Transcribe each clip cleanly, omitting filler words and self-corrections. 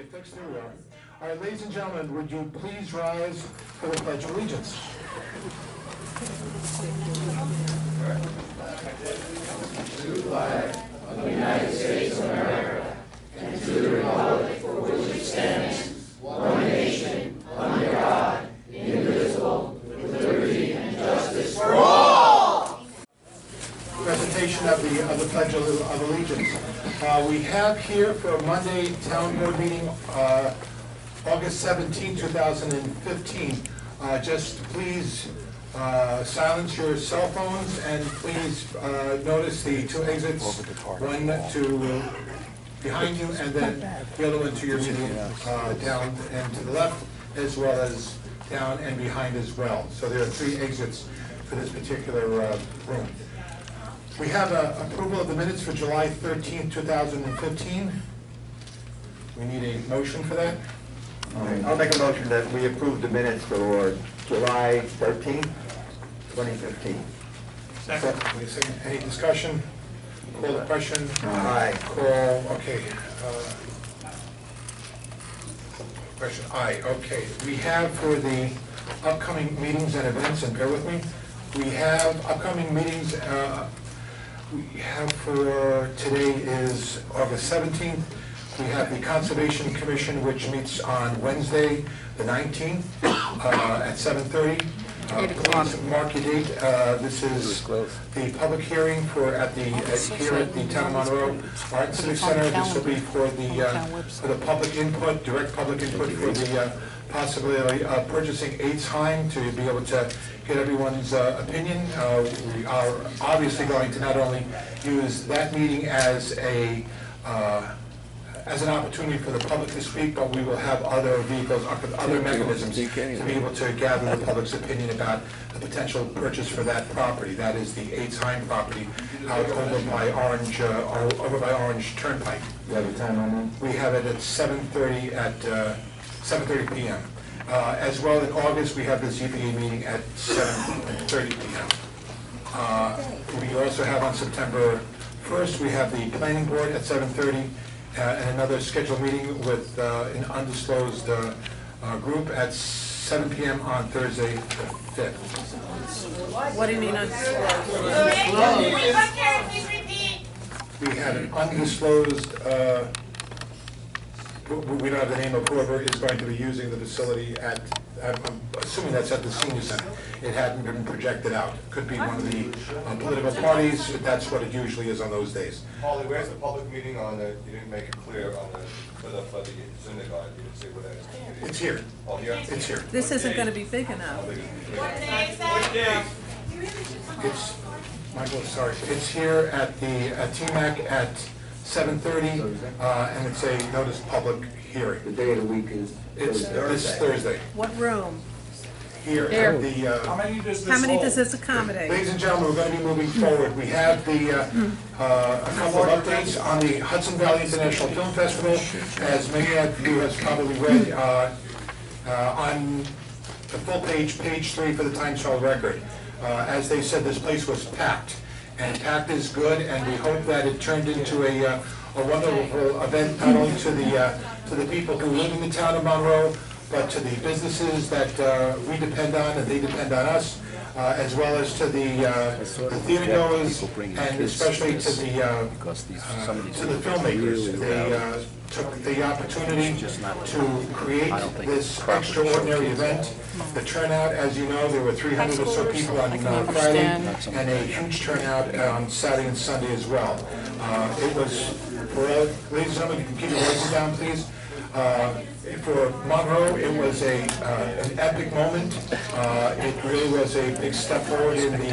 get fixed. There we are. All right, ladies and gentlemen, would you please rise for the Pledge of Allegiance? To the flag of the United States of America and to the republic for which it stands, one nation, under God, indivisible, with liberty and justice for all. Presentation of the Pledge of Allegiance. We have here for Monday Town Board meeting, August 17, 2015. Just please silence your cell phones and please notice the two exits, one to behind you and then the other one to your immediate down and to the left, as well as down and behind as well. So there are three exits for this particular room. We have approval of the minutes for July 13, 2015. We need a motion for that. I'll make a motion that we approve the minutes for July 13, 2015. Second. Wait a second. Any discussion? Call the question. Aye. Call, okay. Question, aye, okay. We have for the upcoming meetings and events, and bear with me, we have upcoming meetings, we have for today is August 17th. We have the Conservation Commission, which meets on Wednesday, the 19th, at 7:30. Please mark your date. This is the public hearing for here at the Town of Monroe Art and Civic Center. This will be for the public input, direct public input for the possibility of purchasing Eitz Chaim, to be able to get everyone's opinion. We are obviously going to not only use that meeting as an opportunity for the public to speak, but we will have other vehicles, other mechanisms to be able to gather the public's opinion about the potential purchase for that property. That is the Eitz Chaim property out over by Orange Turnpike. You have a time on that? We have it at 7:30 p.m. As well, in August, we have the ZBA meeting at 7:30 p.m. We also have on September 1st, we have the planning board at 7:30, and another scheduled meeting with an undisclosed group at 7 p.m. on Thursday the 5th. What do you mean undisclosed? We have an undisclosed, we don't have the name of whoever is going to be using the facility at, I'm assuming that's at the senior center. It hadn't been projected out. Could be one of the political parties. That's what it usually is on those days. Holly, where's the public meeting on the, you didn't make it clear on for the synagogue, you didn't say where that is. It's here. Oh, here? It's here. This isn't going to be big enough. It's, Michael, sorry. It's here at the TMAC at 7:30, and it's a notice public hearing. The day of the week is It's this Thursday. What room? Here There. at the. How many Does this accommodate? Ladies and gentlemen, we're going to be moving forward. We have a couple of updates on the Hudson Valley International Film Festival. As many of you have probably read on the full page 3 for the Times Herald Record. As they said, this place was packed. And packed is good, and we hope that it turned into a wonderful event, not only to the people who live in the town of Monroe, but to the businesses that we depend on and they depend on us, as well as to the theater goers, and especially to the filmmakers. They took the opportunity to create this extraordinary event. The turnout, as you know, there were 300 or so people on Friday, and a huge turnout on Saturday and Sunday as well. It was, for ladies and gentlemen, you can keep your voices down, please. For Monroe, it was an epic moment. It really was a big step forward in the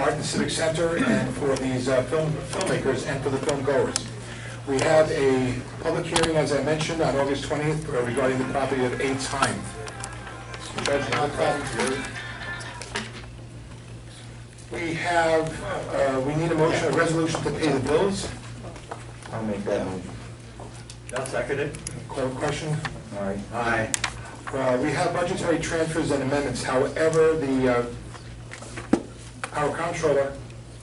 Art and Civic Center, and for these filmmakers and for the film goers. We have a public hearing, as I mentioned, on August 20th regarding the property of Eitz Chaim. We need a motion, a resolution to pay the bills. I'll make that motion. I'll second it. Call question? All right. Aye. We have budgetary transfers and amendments. However, our comptroller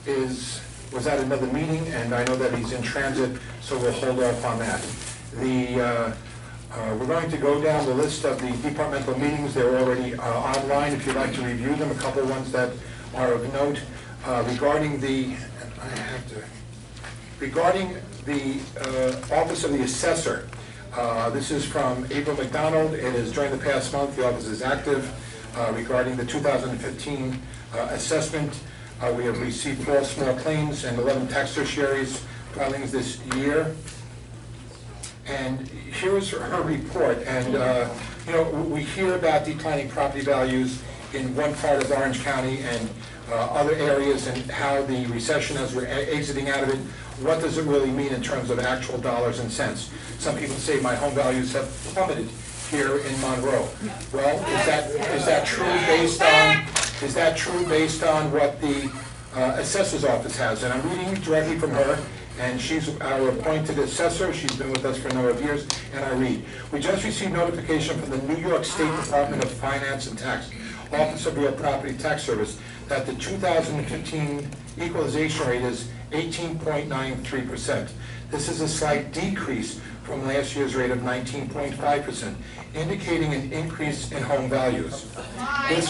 was at another meeting, and I know that he's in transit, so we'll hold off on that. We're going to go down the list of the departmental meetings. They're already online if you'd like to review them. A couple of ones that are of note regarding the Office of the Assessor. This is from April McDonald. It is during the past month. The office is active regarding the 2015 assessment. We have received 4 small claims and 11 tax tertiaries filings this year. And here's her report. And, you know, we hear about declining property values in one part of Orange County and other areas, and how the recession, as we're exiting out of it, what does it really mean in terms of actual dollars and cents? Some people say my home values have plummeted here in Monroe. Well, is that true based on what the assessor's office has? And I'm reading directly from her. And she's our appointed assessor. She's been with us for a number of years, and I read. We just received notification from the New York State Department of Finance and Tax, Office of Real Property Tax Service, that the 2015 equalization rate is 18.93%. This is a slight decrease from last year's rate of 19.5%, indicating an increase in home values. This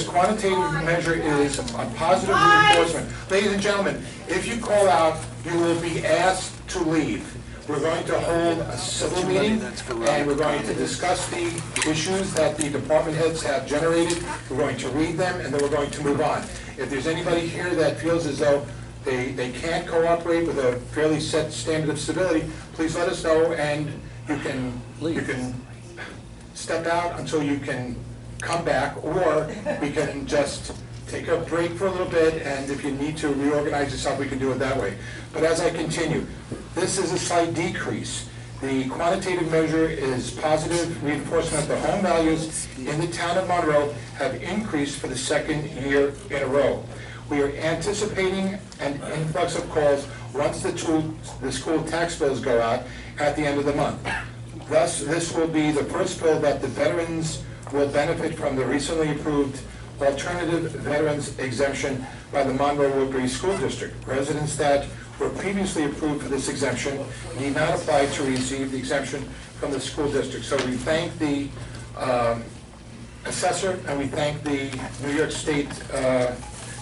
quantitative measure is a positive reinforcement. Ladies and gentlemen, if you call out, you will be asked to leave. We're going to hold a civil meeting, and we're going to discuss the issues that the department heads have generated. We're going to read them, and then we're going to move on. If there's anybody here that feels as though they can't cooperate with a fairly set standard of civility, please let us know, and you can step out until you can come back, or we can just take a break for a little bit, and if you need to reorganize yourself, we can do it that way. But as I continue, this is a slight decrease. The quantitative measure is positive reinforcement that the home values in the town of Monroe have increased for the second year in a row. We are anticipating an influx of calls once the school tax bills go out at the end of the month. Thus, this will be the first bill that the veterans will benefit from the recently approved alternative veterans exemption by the Monroe Woodbury School District. Residents that were previously approved for this exemption need not apply to receive the exemption from the school district. So we thank the assessor, and we thank the New York State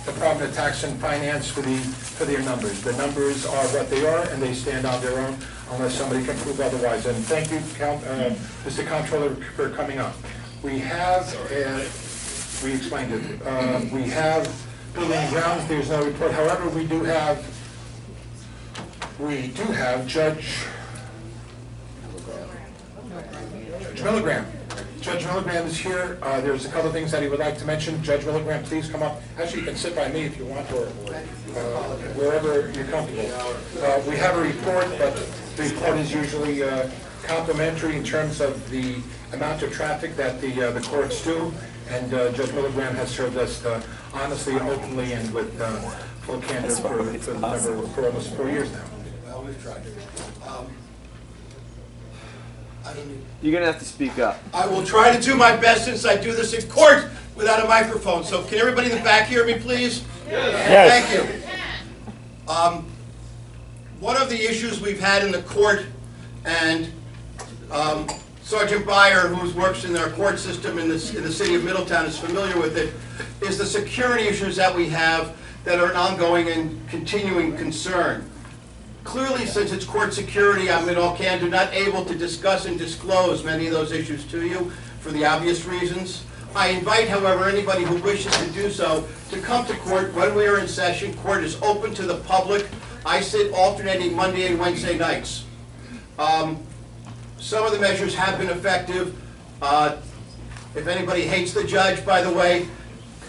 Department of Tax and Finance for their numbers. The numbers are what they are, and they stand on their own unless somebody can prove otherwise. And thank you, Mr. Comptroller, for coming up. We have, we explained it, we have building and grounds. There's no report. However, we do have Judge Milligram. Judge Milligram is here. There's a couple of things that he would like to mention. Judge Milligram, please come up. Actually, you can sit by me if you want, or wherever you're comfortable. We have a report, but the report is usually complimentary in terms of the amount of traffic that the courts do. And Judge Milligram has served us honestly and openly and with full candor for almost 4 years now. Well, we've tried. You're going to have to speak up. I will try to do my best since I do this in court without a microphone. So can everybody in the back hear me, please? Yes. Thank you. One of the issues we've had in the court, and Sergeant Beyer, who works in our court system in the city of Middletown, is familiar with it, is the security issues that we have that are an ongoing and continuing concern. Clearly, since it's court security, I'm in all candor not able to discuss and disclose many of those issues to you for the obvious reasons. I invite, however, anybody who wishes to do so to come to court when we are in session. Court is open to the public. I sit alternating Monday and Wednesday nights. Some of the measures have been effective. If anybody hates the judge, by the way,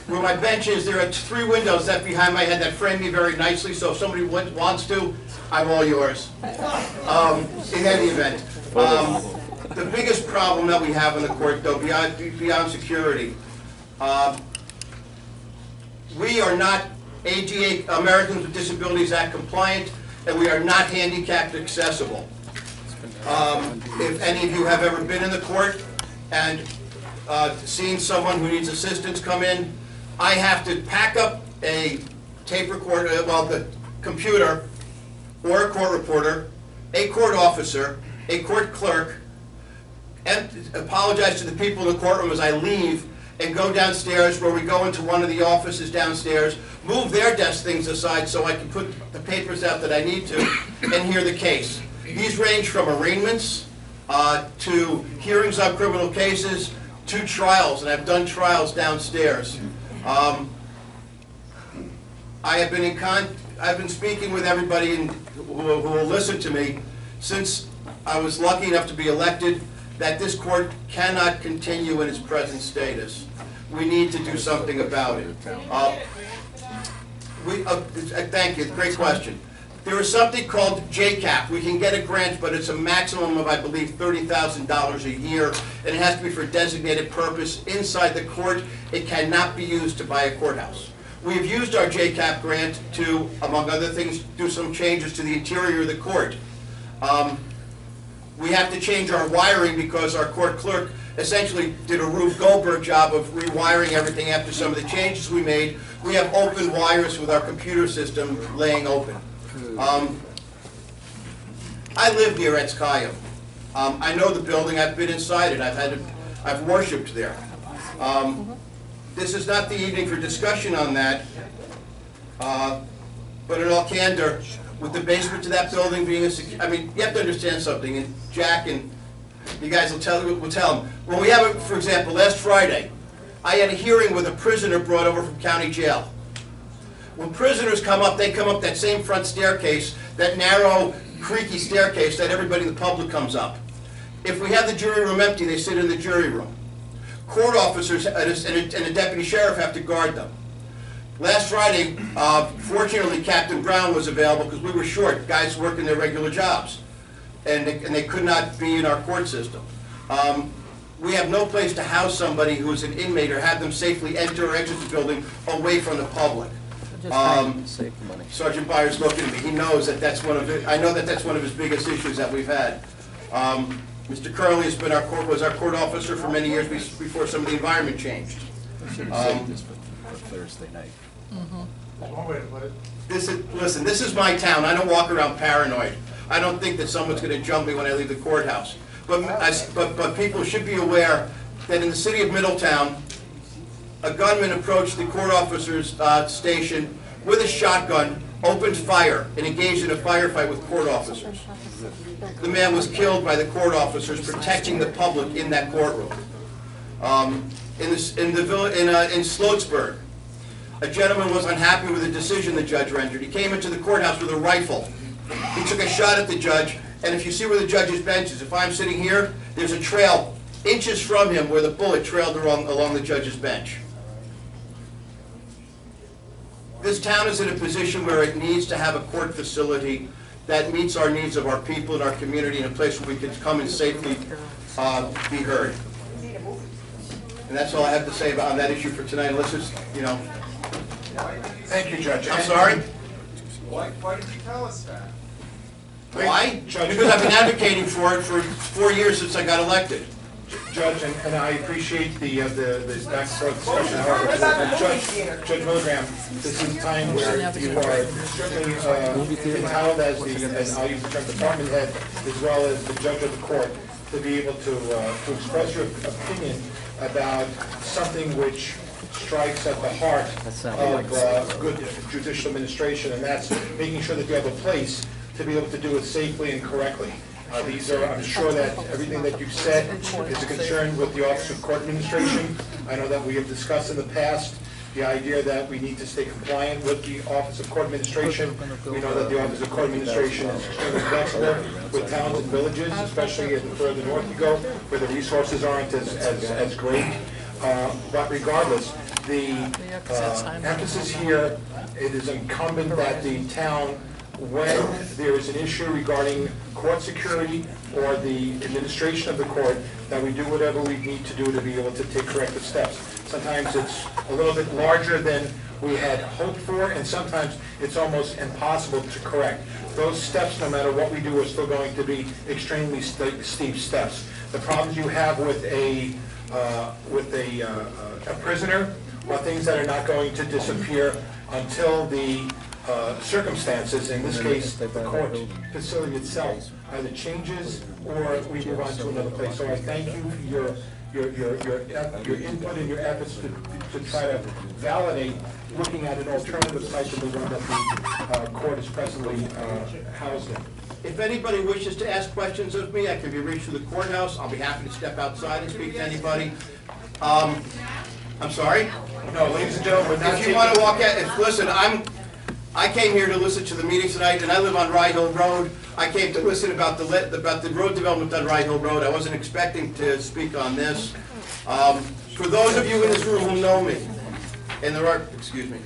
where my bench is, there are 3 windows that behind my head that frame me very nicely, so if somebody wants to, I'm all yours. In any event, the biggest problem that we have in the court, though, beyond security, we are not ADA, Americans with Disabilities Act compliant, and we are not handicapped accessible. If any of you have ever been in the court and seen someone who needs assistance come in, I have to pack up a tape recorder, well, the computer, or a court reporter, a court officer, a court clerk apologize to the people in the courtroom as I leave and go downstairs where we go into one of the offices downstairs, move their desk things aside so I can put the papers out that I need to and hear the case. These range from arraignments to hearings on criminal cases to trials, and I've done trials downstairs. I've been speaking with everybody who will listen to me since I was lucky enough to be elected that this court cannot continue in its present status. We need to do something about it. Thank you, great question. There is something called JCAP. We can get a grant, but it's a maximum of, I believe, $30,000 a year, and it has to be for a designated purpose inside the court. It cannot be used to buy a courthouse. We've used our JCAP grant to, among other things, do some changes to the interior of the court. We have to change our wiring because our court clerk essentially did a Rube Goldberg job of rewiring everything after some of the changes we made. We have open wires with our computer system laying open. I live near Eitz Chaim. I know the building. I've been inside it. I've worshipped there. This is not the evening for discussion on that, but in all candor, with the basement to that building being I mean, you have to understand something, and Jack and you guys will tell them. When we have, for example, last Friday, I had a hearing with a prisoner brought over from county jail. When prisoners come up, they come up that same front staircase, that narrow, creaky staircase that everybody in the public comes up. If we have the jury room empty, they sit in the jury room. Court officers and a deputy sheriff have to guard them. Last Friday, fortunately, Captain Brown was available because we were short, guys working their regular jobs, and they could not be in our court system. We have no place to house somebody who is an inmate or have them safely enter or exit the building away from the public. Sergeant Byers looking at me. He knows that that's one of it. I know that that's one of his biggest issues that we've had. Mr. Curley has been was our court officer for many years before some of the environment changed. Thursday night. One way to put it. Listen, this is my town. I don't walk around paranoid. I don't think that someone's going to jump me when I leave the courthouse. But people should be aware that in the city of Middletown, a gunman approached the court officer's station with a shotgun, opened fire, and engaged in a firefight with court officers. The man was killed by the court officers protecting the public in that courtroom. In Sloatsburg, a gentleman was unhappy with the decision the judge rendered. He came into the courthouse with a rifle. He took a shot at the judge, and if you see where the judge's bench is, if I'm sitting here, there's a trail inches from him where the bullet trailed along the judge's bench. This town is in a position where it needs to have a court facility that meets our needs of our people and our community in a place where we can come and safely be heard. And that's all I have to say on that issue for tonight, unless it's, Thank you, Judge. I'm sorry? Why did you tell us that? Why? Judge. Because I've been advocating for it for 4 years since I got elected. Judge, and I appreciate the back and forth discussion. However, Judge Milligram, this is a time where you are certainly entitled as I'll use the term department head, as well as the judge of the court, to be able to express your opinion about something which strikes at the heart of good judicial administration, and that's making sure that you have a place to be able to do it safely and correctly. I'm sure that everything that you've said is a concern with the Office of Court Administration. I know that we have discussed in the past the idea that we need to stay compliant with the Office of Court Administration. We know that the Office of Court Administration is extremely flexible with towns and villages, especially the further north you go, where the resources aren't as great. But regardless, the emphasis here, it is incumbent that the town, when there is an issue regarding court security or the administration of the court, that we do whatever we need to do to be able to take corrective steps. Sometimes it's a little bit larger than we had hoped for, and sometimes it's almost impossible to correct. Those steps, no matter what we do, are still going to be extremely steep steps. The problems you have with a prisoner are things that are not going to disappear until the circumstances, in this case, the court facility itself, either changes or we move on to another place. So I thank you for your input and your efforts to try to validate looking at an alternative site to the one that the court is presently housed in. If anybody wishes to ask questions of me, I can be reached through the courthouse. I'll be happy to step outside and speak to anybody. I'm sorry? No, ladies and gentlemen, we're not If you taking... want to walk out, listen, I came here to listen to the meeting tonight, and I live on Rye Hill Road. I came to listen about the road development on Rye Hill Road. I wasn't expecting to speak on this. For those of you in this room who know me, and there are, excuse me,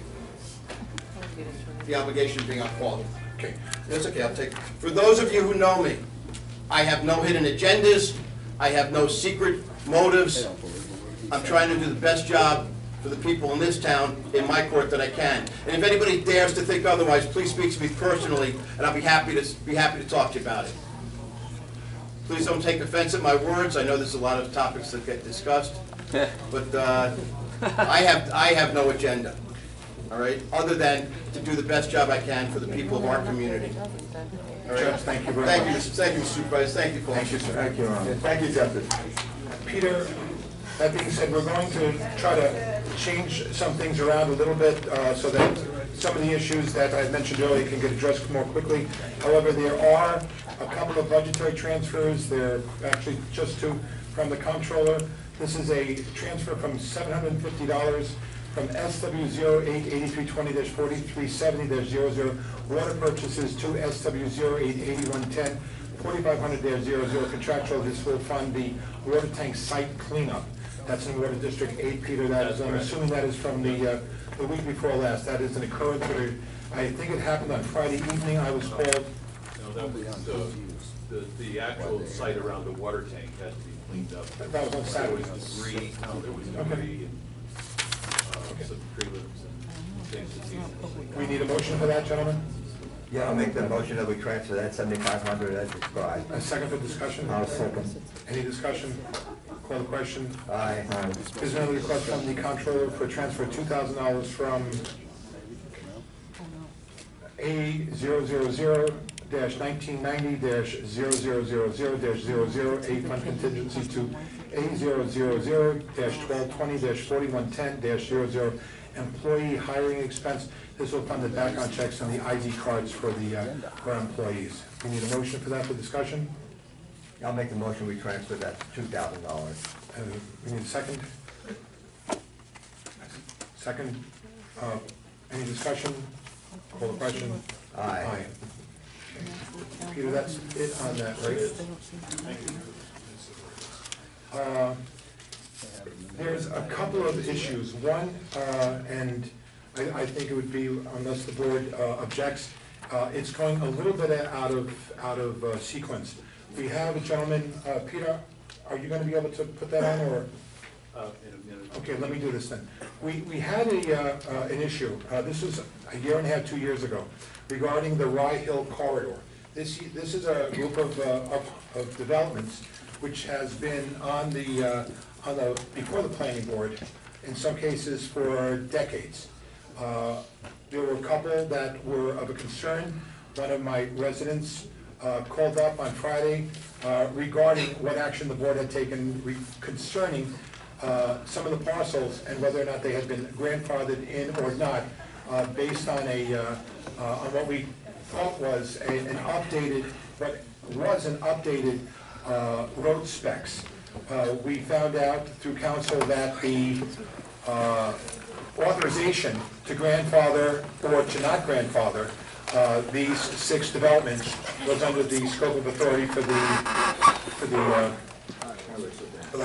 the obligation of being on call. Okay. That's okay, I'll take it. For those of you who know me, I have no hidden agendas. I have no secret motives. I'm trying to do the best job for the people in this town, in my court, that I can. And if anybody dares to think otherwise, please speak to me personally, and I'll be happy to talk to you about it. Please don't take offense at my words. I know there's a lot of topics that get discussed, but I have no agenda, all right, other than to do the best job I can for the people of our community. All right? Judge, thank you very much. Thank you, Supervisor. Thank you, Paul. Thank you, sir. Thank you, Ron. Thank you, Justice. Peter, that being said, we're going to try to change some things around a little bit so that some of the issues that I mentioned earlier can get addressed more quickly. However, there are a couple of budgetary transfers. They're actually just two from the comptroller. This is a transfer from $750 from SW088320-4370-00 water purchases to SW088110 4500-00 contractual. This will fund the water tank site cleanup. That's in Water District 8, Peter. That is, I'm assuming that is from the week before last. That is an occurrence. I think it happened on Friday evening. I was called. No, that was the actual site around the water tank had to be cleaned up. That was on Saturday. There was debris, and some tree limbs and things that seemed. We need a motion for that, gentlemen? Yeah, I'll make the motion that we transfer that 7,500 as described. A second for discussion? I'll second. Any discussion? Call the question. Aye. Is there any request from the comptroller for transfer of $2,000 from A000-1990-0000-00 A fund contingency to A000-1220-4110-00 employee hiring expense. This will fund the background checks and the ID cards for our employees. We need a motion for that for discussion? I'll make the motion we transfer that $2,000. We need a second? Second. Any discussion? Call the question? Aye. Okay. Peter, that's it on that, right? There's a couple of issues. One, and I think it would be, unless the board objects, it's going a little bit out of sequence. We have a gentleman, Peter, are you going to be able to put that on, or? In a minute. Okay, let me do this then. We had an issue, this was a year and a half, 2 years ago, regarding the Rye Hill corridor. This is a group of developments which has been before the planning board, in some cases for decades. There were a couple that were of a concern. One of my residents called up on Friday regarding what action the board had taken concerning some of the parcels and whether or not they had been grandfathered in or not, based on on what we thought was an updated road specs. We found out through council that the authorization to grandfather or to not grandfather these 6 developments was under the scope of authority for the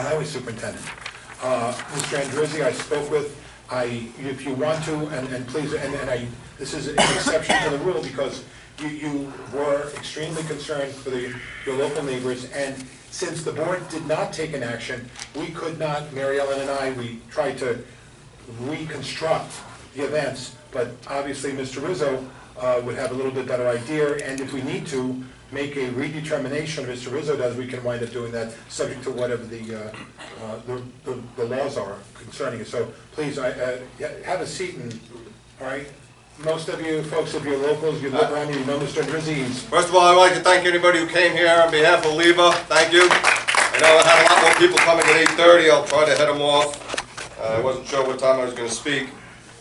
highway superintendent. Mr. Andrizzi, I spoke with. If you want to, and please, this is an exception to the rule because you were extremely concerned for your local neighbors, and since the board did not take an action, we could not, Mary Ellen and I, we tried to reconstruct the events, but obviously Mr. Rizzo would have a little bit better idea, and if we need to make a redetermination, Mr. Rizzo does, we can wind up doing that, subject to whatever the laws are concerning it. So please, have a seat, and all right, most of you folks, if you're locals, you live around, you know Mr. Drizzy. First of all, I'd like to thank anybody who came here on behalf of Leva. Thank you. I know I had a lot more people coming at 8:30. I'll try to head them off. I wasn't sure what time I was going to speak.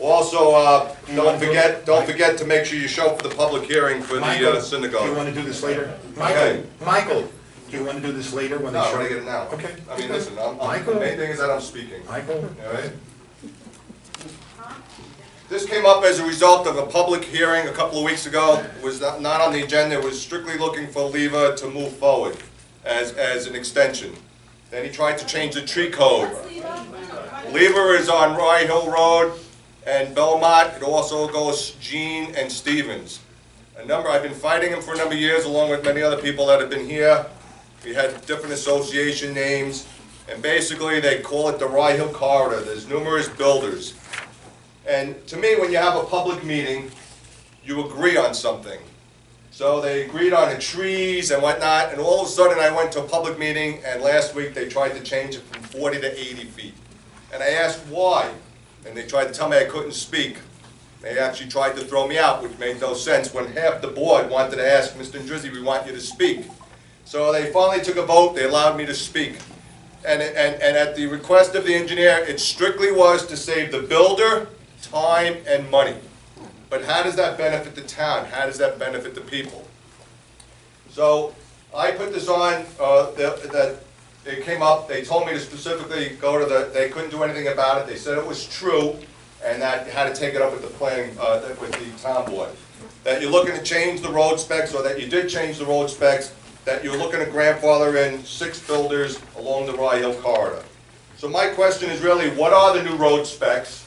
Also, don't forget to make sure you show for the public hearing for the synagogue. Do you want to do this later? Okay. Michael, do you want to do this later when they No, I show? want to get it now. Okay. I mean, listen, the Michael? main thing is that I'm speaking. Michael? All right? This came up as a result of a public hearing a couple of weeks ago. It was not on the agenda. It was strictly looking for Leva to move forward as an extension. Then he tried to change the tree code. Leva is on Rye Hill Road and Belmont. It also goes Jean and Stevens. I've been fighting him for a number of years, along with many other people that have been here. We had different association names, and basically they call it the Rye Hill Corridor. There's numerous builders. And to me, when you have a public meeting, you agree on something. So they agreed on the trees and whatnot, and all of a sudden I went to a public meeting, and last week they tried to change it from 40 to 80 feet. And I asked why, and they tried to tell me I couldn't speak. They actually tried to throw me out, which made no sense when half the board wanted to ask, Mr. Drizzy, we want you to speak. So they finally took a vote, they allowed me to speak. And at the request of the engineer, it strictly was to save the builder time and money. But how does that benefit the town? How does that benefit the people? So I put this on, that it came up, they told me to specifically go to they couldn't do anything about it. They said it was true, and that you had to take it up with the planning, with the town board. That you're looking to change the road specs, or that you did change the road specs, that you're looking to grandfather in 6 builders along the Rye Hill corridor. So my question is really, what are the new road specs?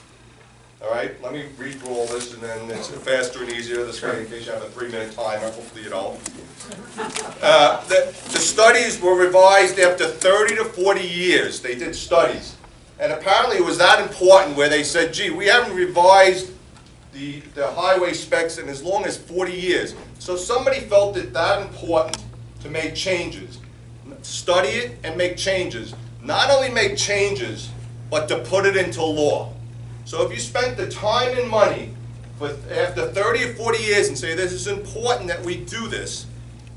All right, let me read through all this, and then it's faster and easier this way, in case you have a 3-minute timer. Hopefully you don't. The studies were revised after 30 to 40 years. They did studies. And apparently it was that important where they said, gee, we haven't revised the highway specs in as long as 40 years. So somebody felt it that important to make changes. Study it and make changes. Not only make changes, but to put it into law. So if you spent the time and money after 30 or 40 years and say this is important that we do this,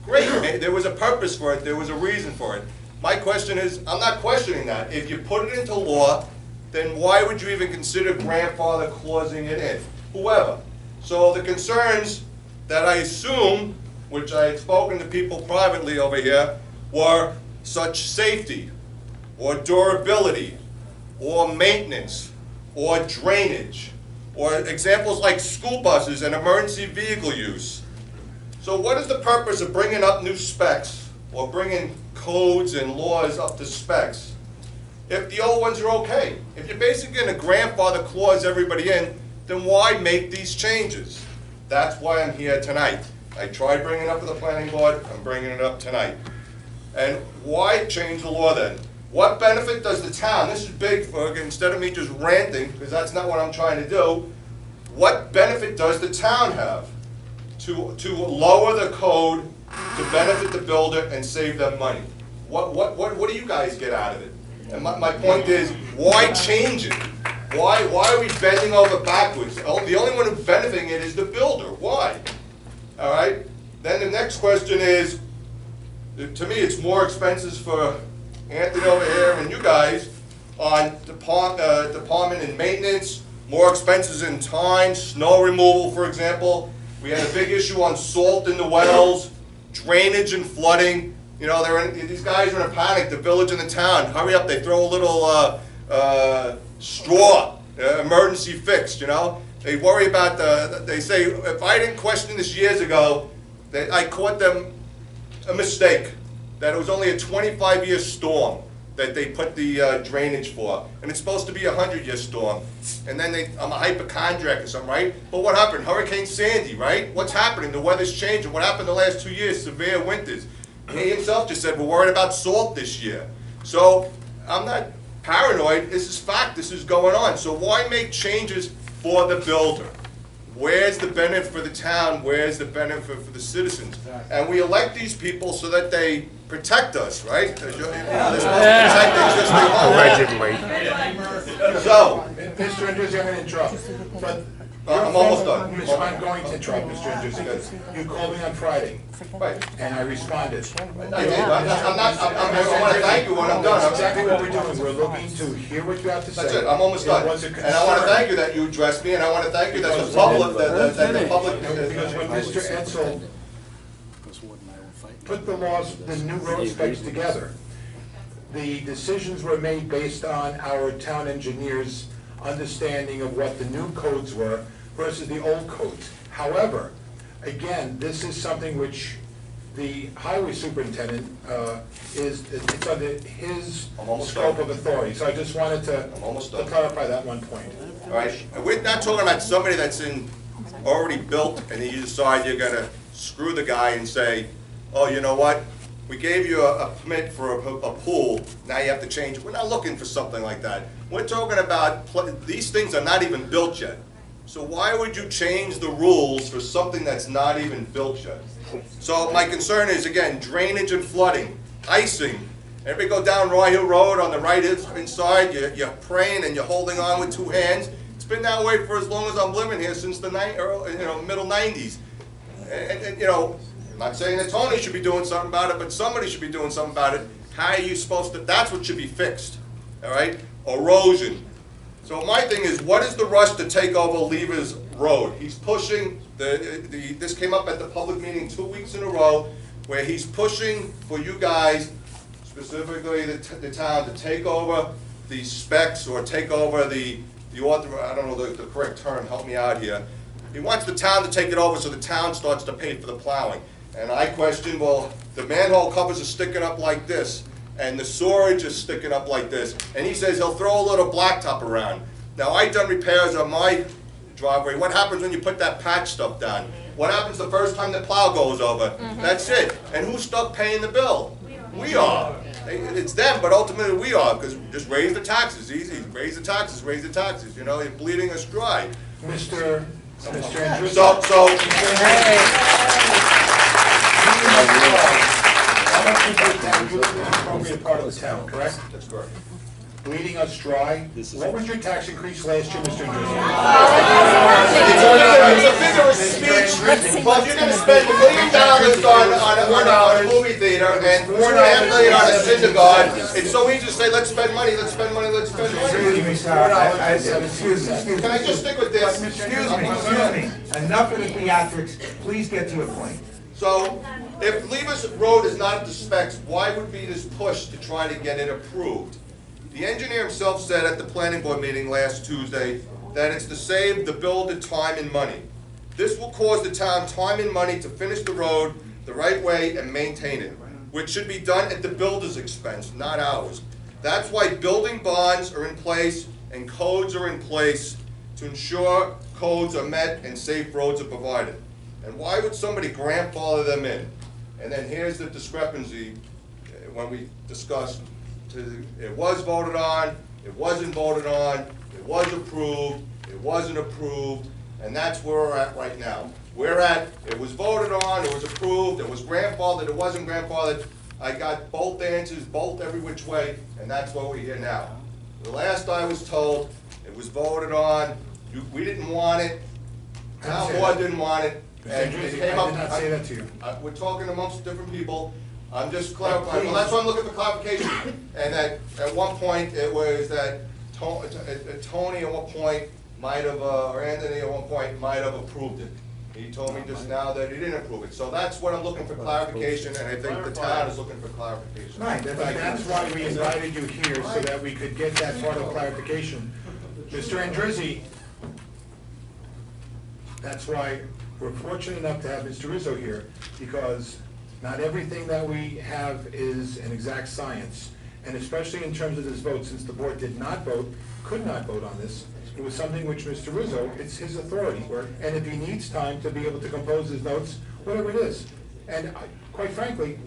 great, there was a purpose for it, there was a reason for it. My question is, I'm not questioning that. If you put it into law, then why would you even consider grandfather clausing it in? Whoever. So the concerns that I assume, which I had spoken to people privately over here, were such safety, or durability, or maintenance, or drainage, or examples like school buses and emergency vehicle use. So what is the purpose of bringing up new specs, or bringing codes and laws up to specs, if the old ones are okay? If you're basically going to grandfather clause everybody in, then why make these changes? That's why I'm here tonight. I tried bringing it up to the planning board, I'm bringing it up tonight. And why change the law then? What benefit does the town, this is big for, instead of me just ranting, because that's not what I'm trying to do, what benefit does the town have to lower the code to benefit the builder and save them money? What do you guys get out of it? And my point is, why change it? Why are we bending over backwards? The only one who's benefiting it is the builder. Why? All right? Then the next question is, to me, it's more expenses for Anthony over here and you guys on department and maintenance, more expenses in time, snow removal, for example. We had a big issue on salt in the wells, drainage and flooding. You know, these guys are in a panic, the village and the town. Hurry up, they throw a little straw, emergency fix, you know. They worry about they say, if I didn't question this years ago, that I caught them a mistake, that it was only a 25-year storm that they put the drainage for. And it's supposed to be a 100-year storm. And then I'm a hypochondriac or something, right? But what happened? Hurricane Sandy, right? What's happening? The weather's changing. What happened the last 2 years? Severe winters. He himself just said, we're worried about salt this year. So I'm not paranoid. This is fact. This is going on. So why make changes for the builder? Where's the benefit for the town? Where's the benefit for the citizens? And we elect these people so that they protect us, right? They're supposed to protect existing homes. Allegedly. So, Mr. Andrews, I'm going to interrupt. But I'm almost done. I'm going to interrupt, Mr. Andrewsi. You called me on Friday, Right. and I responded. I did. I want to thank you when I'm done. That's exactly what we're doing. We're looking to hear what you have to say. That's it, I'm almost done. It was a And I want to concern. thank you that you addressed me, and I want to thank you that the public, that the public. Because when Mr. Edsel put the laws, the new road specs together, the decisions were made based on our town engineer's understanding of what the new codes were versus the old codes. However, again, this is something which the highway superintendent it's under his I'm almost scope done. of authority. So I just wanted I'm almost to done. clarify that one point. All right, and we're not talking about somebody that's already built, and then you decide you're gonna screw the guy and say, oh, you know what? We gave you a permit for a pool, now you have to change it. We're not looking for something like that. We're talking about, these things are not even built yet. So why would you change the rules for something that's not even built yet? So my concern is, again, drainage and flooding, icing. Everybody go down Roy Hill Road on the right inside, you're praying and you're holding on with two hands. It's been that way for as long as I'm living here, since the middle 90s. And I'm not saying that Tony should be doing something about it, but somebody should be doing something about it. How are you supposed to, that's what should be fixed, all right? Erosion. So my thing is, what is the rush to take over Lever's Road? He's pushing, this came up at the public meeting 2 weeks in a row, where he's pushing for you guys, specifically the town, to take over the specs or take over the author, I don't know the correct term, help me out here. He wants the town to take it over so the town starts to pay for the plowing. And I question, well, the manhole covers are sticking up like this, and the storage is sticking up like this, and he says he'll throw a little blacktop around. Now, I've done repairs on my driveway. What happens when you put that patch stuff down? What happens the first time the plow goes over? That's it. And who's stuck paying the bill? We are. It's them, but ultimately we are, because just raise the taxes, easy. Raise the taxes, raise the taxes. You know, you're bleeding us dry. Mr. Andrewsi. So, I don't think that you are an appropriate part of the town, correct? that's correct. Bleeding us dry. What was your tax increase last year, Mr. Andrewsi? It's a figure of speech, but you're gonna spend $1 million on a movie theater and $4.5 million on a synagogue. It's so easy to say, let's spend money, let's spend money, let's spend money. Excuse me. Can I just stick with this? Excuse me. Enough of the theatrics. Please get to your point. So, if Lever's Road is not up to specs, why would be this push to try to get it approved? The engineer himself said at the planning board meeting last Tuesday that it's to save the builder time and money. This will cause the town time and money to finish the road the right way and maintain it, which should be done at the builder's expense, not ours. That's why building bonds are in place and codes are in place to ensure codes are met and safe roads are provided. And why would somebody grandfather them in? And then here's the discrepancy when we discussed, it was voted on, it wasn't voted on, it was approved, it wasn't approved, and that's where we're at right now. We're at, it was voted on, it was approved, it was grandfathered, it wasn't grandfathered. I got both answers, both every which way, and that's what we're here now. The last I was told, it was voted on, we didn't want it, town board didn't want it, and it came up. I did not say that to you. We're talking amongst different people. I'm just clarifying. Well, that's why I'm looking for clarification. And at one point, it was that Tony at one point might have, or Anthony at one point might have approved it. He told me just now that he didn't approve it. So that's what I'm looking for clarification, and I think the town is looking for clarification. Right. But that's why we invited you here, so that we could get that part of clarification. Mr. Andrewsi, that's why we're fortunate enough to have Mr. Rizzo here, because not everything that we have is an exact science. And especially in terms of this vote, since the board did not vote, could not vote on this, it was something which Mr. Rizzo, it's his authority. And if he needs time to be able to compose his notes, whatever it is. And quite frankly,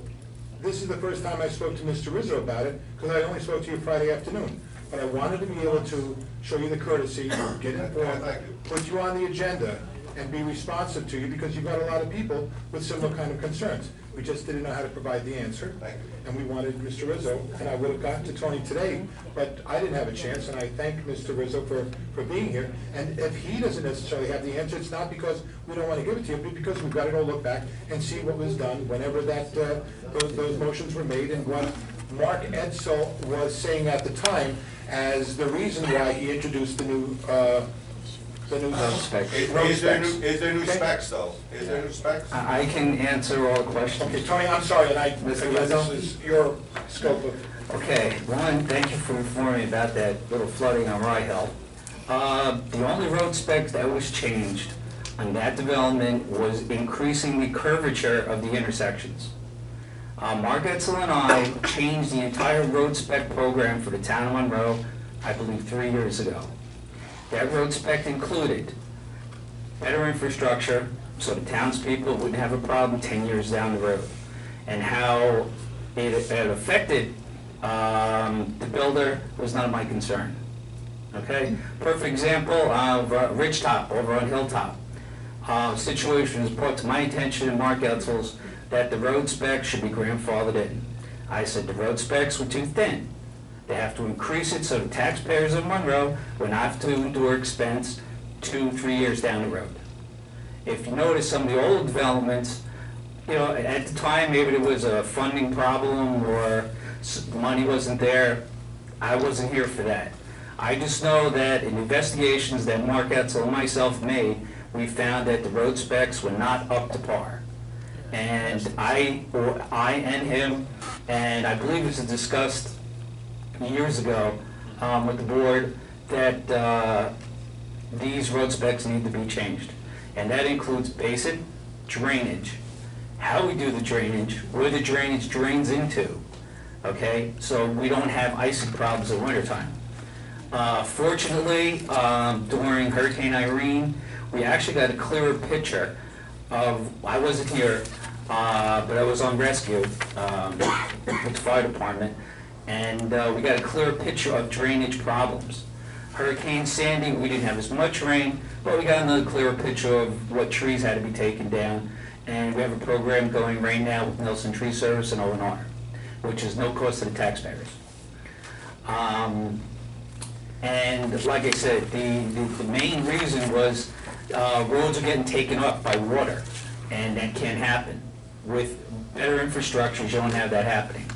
this is the first time I spoke to Mr. Rizzo about it, because I only spoke to you Friday afternoon. But I wanted to be able to show you the courtesy, get informed, put you on the agenda, and be responsive to you, because you've got a lot of people with similar kind of concerns. We just didn't know how to provide the answer. Thank you. And we wanted Mr. Rizzo, and I would have gotten to Tony today, but I didn't have a chance, and I thank Mr. Rizzo for being here. And if he doesn't necessarily have the answer, it's not because we don't want to give it to him, but because we've got to go look back and see what was done whenever that, those motions were made, and what Mark Edsel was saying at the time as the reason why he introduced the new road specs. Is there new specs though? Is there new specs? I can answer all the questions. Okay, Tony, I'm sorry, and Mr. again, Rizzo? this is your scope of. Okay, one, thank you for informing me about that little flooding on Rye Hill. The only road spec that was changed on that development was increasing the curvature of the intersections. Mark Etzel and I changed the entire road spec program for the town of Monroe, I believe 3 years ago. That road spec included better infrastructure, so the townspeople wouldn't have a problem 10 years down the road. And how it affected the builder was not my concern. Okay? Perfect example of Ridgetop over on Hilltop. Situation was brought to my attention and Mark Etzel's that the road specs should be grandfathered in. I said the road specs were too thin. They have to increase it so the taxpayers of Monroe will not have to endure expense 2-3 years down the road. If you notice some of the old developments, you know, at the time maybe there was a funding problem or money wasn't there. I wasn't here for that. I just know that in investigations that Mark Etzel and myself made, we found that the road specs were not up to par. And I and him, and I believe this was discussed years ago with the board, that these road specs need to be changed. And that includes basic drainage, how we do the drainage, where the drainage drains into, okay? So we don't have icy problems in wintertime. Fortunately, during Hurricane Irene, we actually got a clearer picture of, I wasn't here, but I was on rescue with the fire department, and we got a clearer picture of drainage problems. Hurricane Sandy, we didn't have as much rain, but we got another clearer picture of what trees had to be taken down, and we have a program going right now with Nelson Tree Service and O&R, which is no cost to the taxpayers. And like I said, the main reason was roads are getting taken up by water, and that can't happen. With better infrastructure, you don't have that happening.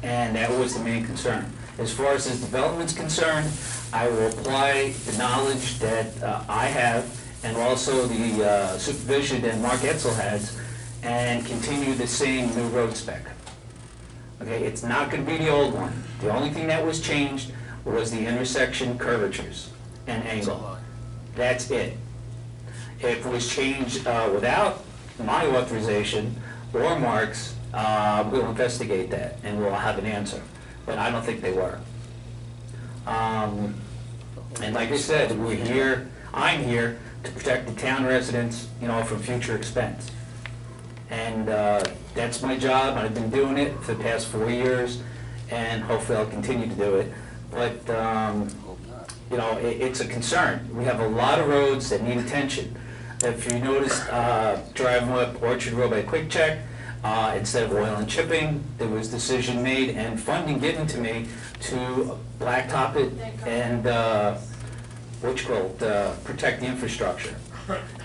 And that was the main concern. As far as this development's concerned, I will apply the knowledge that I have and also the supervision that Mark Etzel has and continue the same new road spec. Okay, it's not going to be the old one. The only thing that was changed was the intersection curvatures and angle. That's it. If it was changed without my authorization or Mark's, we'll investigate that and we'll have an answer. But I don't think they were. And like I said, we're here, I'm here to protect the town residents, you know, from future expense. And that's my job. I've been doing it for the past 4 years, and hopefully I'll continue to do it. But, you know, it's a concern. We have a lot of roads that need attention. If you notice, driving up Orchard Road by Quick Check, instead of oil and chipping, there was decision made and funding given to me to blacktop it and, protect the infrastructure.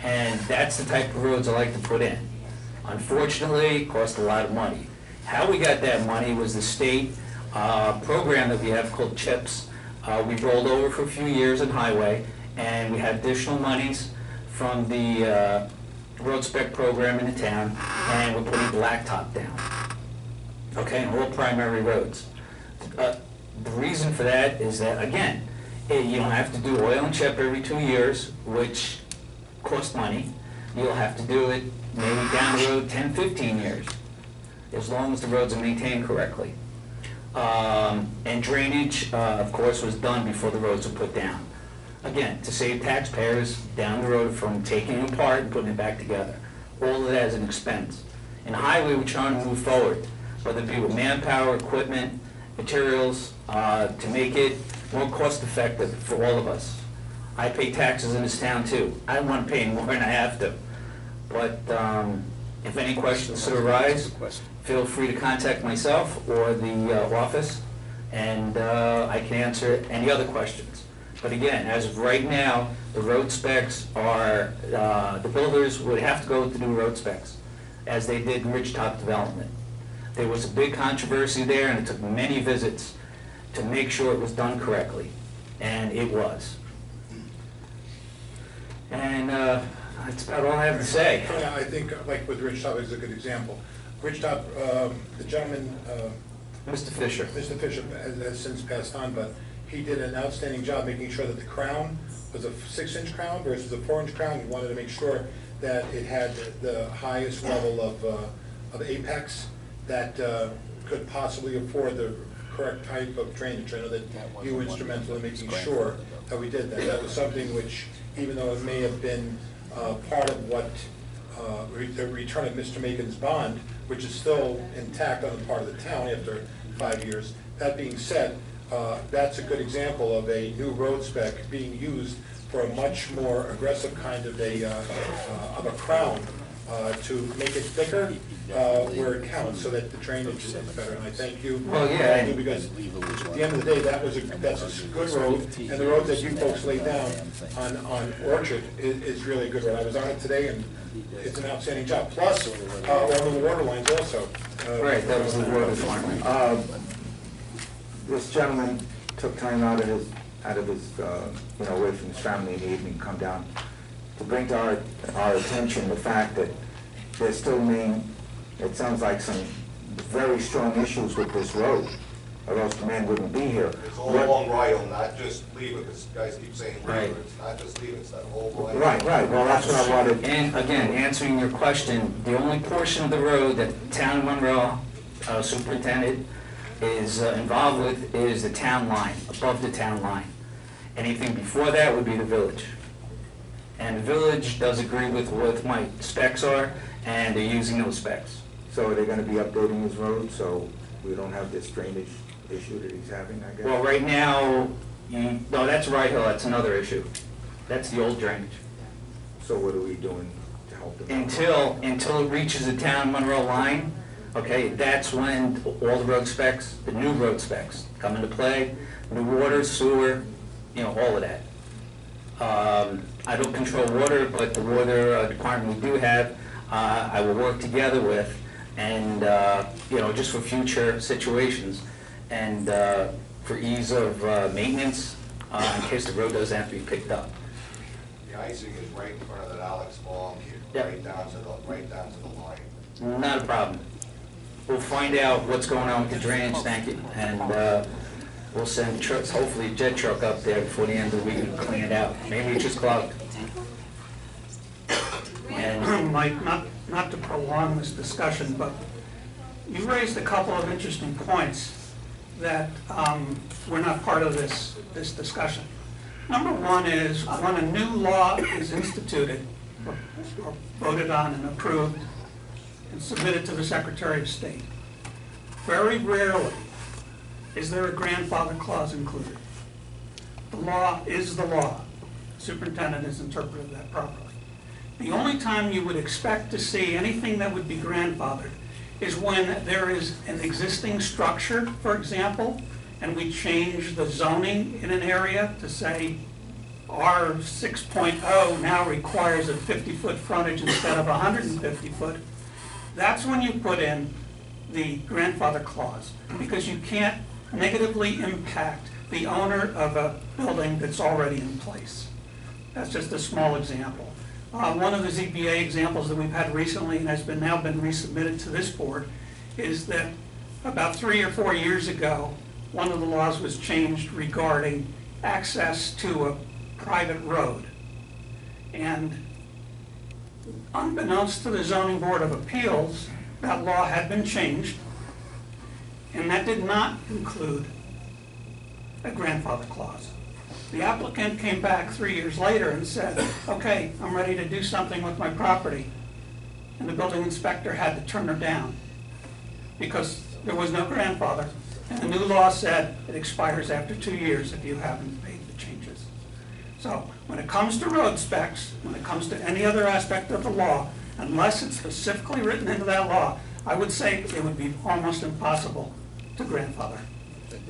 And that's the type of roads I like to put in. Unfortunately, it cost a lot of money. How we got that money was the state program that we have called CHIPS. We rolled over for a few years in highway, and we had additional monies from the road spec program in the town, and we're putting blacktop down. Okay, and all primary roads. The reason for that is that, again, you don't have to do oil and chip every 2 years, which costs money. You'll have to do it maybe down the road 10, 15 years, as long as the roads are maintained correctly. And drainage, of course, was done before the roads were put down. Again, to save taxpayers down the road from taking it apart and putting it back together. All of that is an expense. In highway, we're trying to move forward, whether it be with manpower, equipment, materials, to make it more cost effective for all of us. I pay taxes in this town too. I don't want to pay any more than I have to. But if any questions should arise, feel free to contact myself or the office, and I can answer any other questions. But again, as of right now, the road specs are, the builders would have to go with the new road specs, as they did in Ridgetop Development. There was a big controversy there, and it took many visits to make sure it was done correctly, and it was. And that's about all I have to say. Yeah, I think, like with Ridgetop is a good example. Ridgetop, the gentleman, Mr. Fisher. Mr. Fisher has since passed on, but he did an outstanding job making sure that the crown was a 6-inch crown versus a 4-inch crown. He wanted to make sure that it had the highest level of apex that could possibly afford the correct type of drainage. I know that you were instrumental in making sure that we did that. That was something which, even though it may have been part of what the return of Mr. Macon's bond, which is still intact on the part of the town after 5 years. That being said, that's a good example of a new road spec being used for a much more aggressive kind of a crown to make it thicker where it counts, so that the drainage is better. And I thank you. Well, yeah. Because at the end of the day, that's a good road, and the road that you folks laid down on Orchard is really a good road. I was on it today, and it's an outstanding job. Plus, on the water lines also. Right, that was the water department. This gentleman took time out of his, away from his family in the evening, come down to bring to our attention the fact that there's still it sounds like some very strong issues with this road, or else the man wouldn't be here. It's all along Ryle, not just Lever, because guys keep saying Lever, it's not just Lever, it's that whole Ryle. Right, well, that's what I wanted. And again, answering your question, the only portion of the road that Town of Monroe Superintendent is involved with is the town line, above the town line. Anything before that would be the village. And the village does agree with what my specs are, and they're using those specs. So are they gonna be updating his road, so we don't have this drainage issue that he's having, I guess? Well, right now, no, that's Rye Hill, that's another issue. That's the old drainage. So what are we doing to help him out? Until it reaches the Town of Monroe line, okay, that's when all the road specs, the new road specs come into play, new water, sewer, all of that. I don't control water, but the water department we do have, I will work together with, and, just for future situations, and for ease of maintenance, in case the road doesn't have to be picked up. The icing is right in front of that Alex Farm, Yep. right down to the line. Not a problem. We'll find out what's going on with the drainage, thank you, and we'll send trucks, hopefully a jet truck up there before the end of the week and clean it out. Maybe it's just clogged. And Mike, not to prolong this discussion, but you raised a couple of interesting points that were not part of this discussion. Number one is when a new law is instituted or voted on and approved and submitted to the Secretary of State, very rarely is there a grandfather clause included. The law is the law. The superintendent has interpreted that properly. The only time you would expect to see anything that would be grandfathered is when there is an existing structure, for example, and we change the zoning in an area to say R 6.0 now requires a 50-foot frontage instead of 150 foot. That's when you put in the grandfather clause, because you can't negatively impact the owner of a building that's already in place. That's just a small example. One of the ZBA examples that we've had recently and has now been resubmitted to this board is that about 3 or 4 years ago, one of the laws was changed regarding access to a private road. And unbeknownst to the Zoning Board of Appeals, that law had been changed, and that did not include a grandfather clause. The applicant came back 3 years later and said, okay, I'm ready to do something with my property. And the building inspector had to turn her down because there was no grandfather. And the new law said it expires after 2 years if you haven't made the changes. So when it comes to road specs, when it comes to any other aspect of the law, unless it's specifically written into that law, I would say it would be almost impossible to grandfather. That's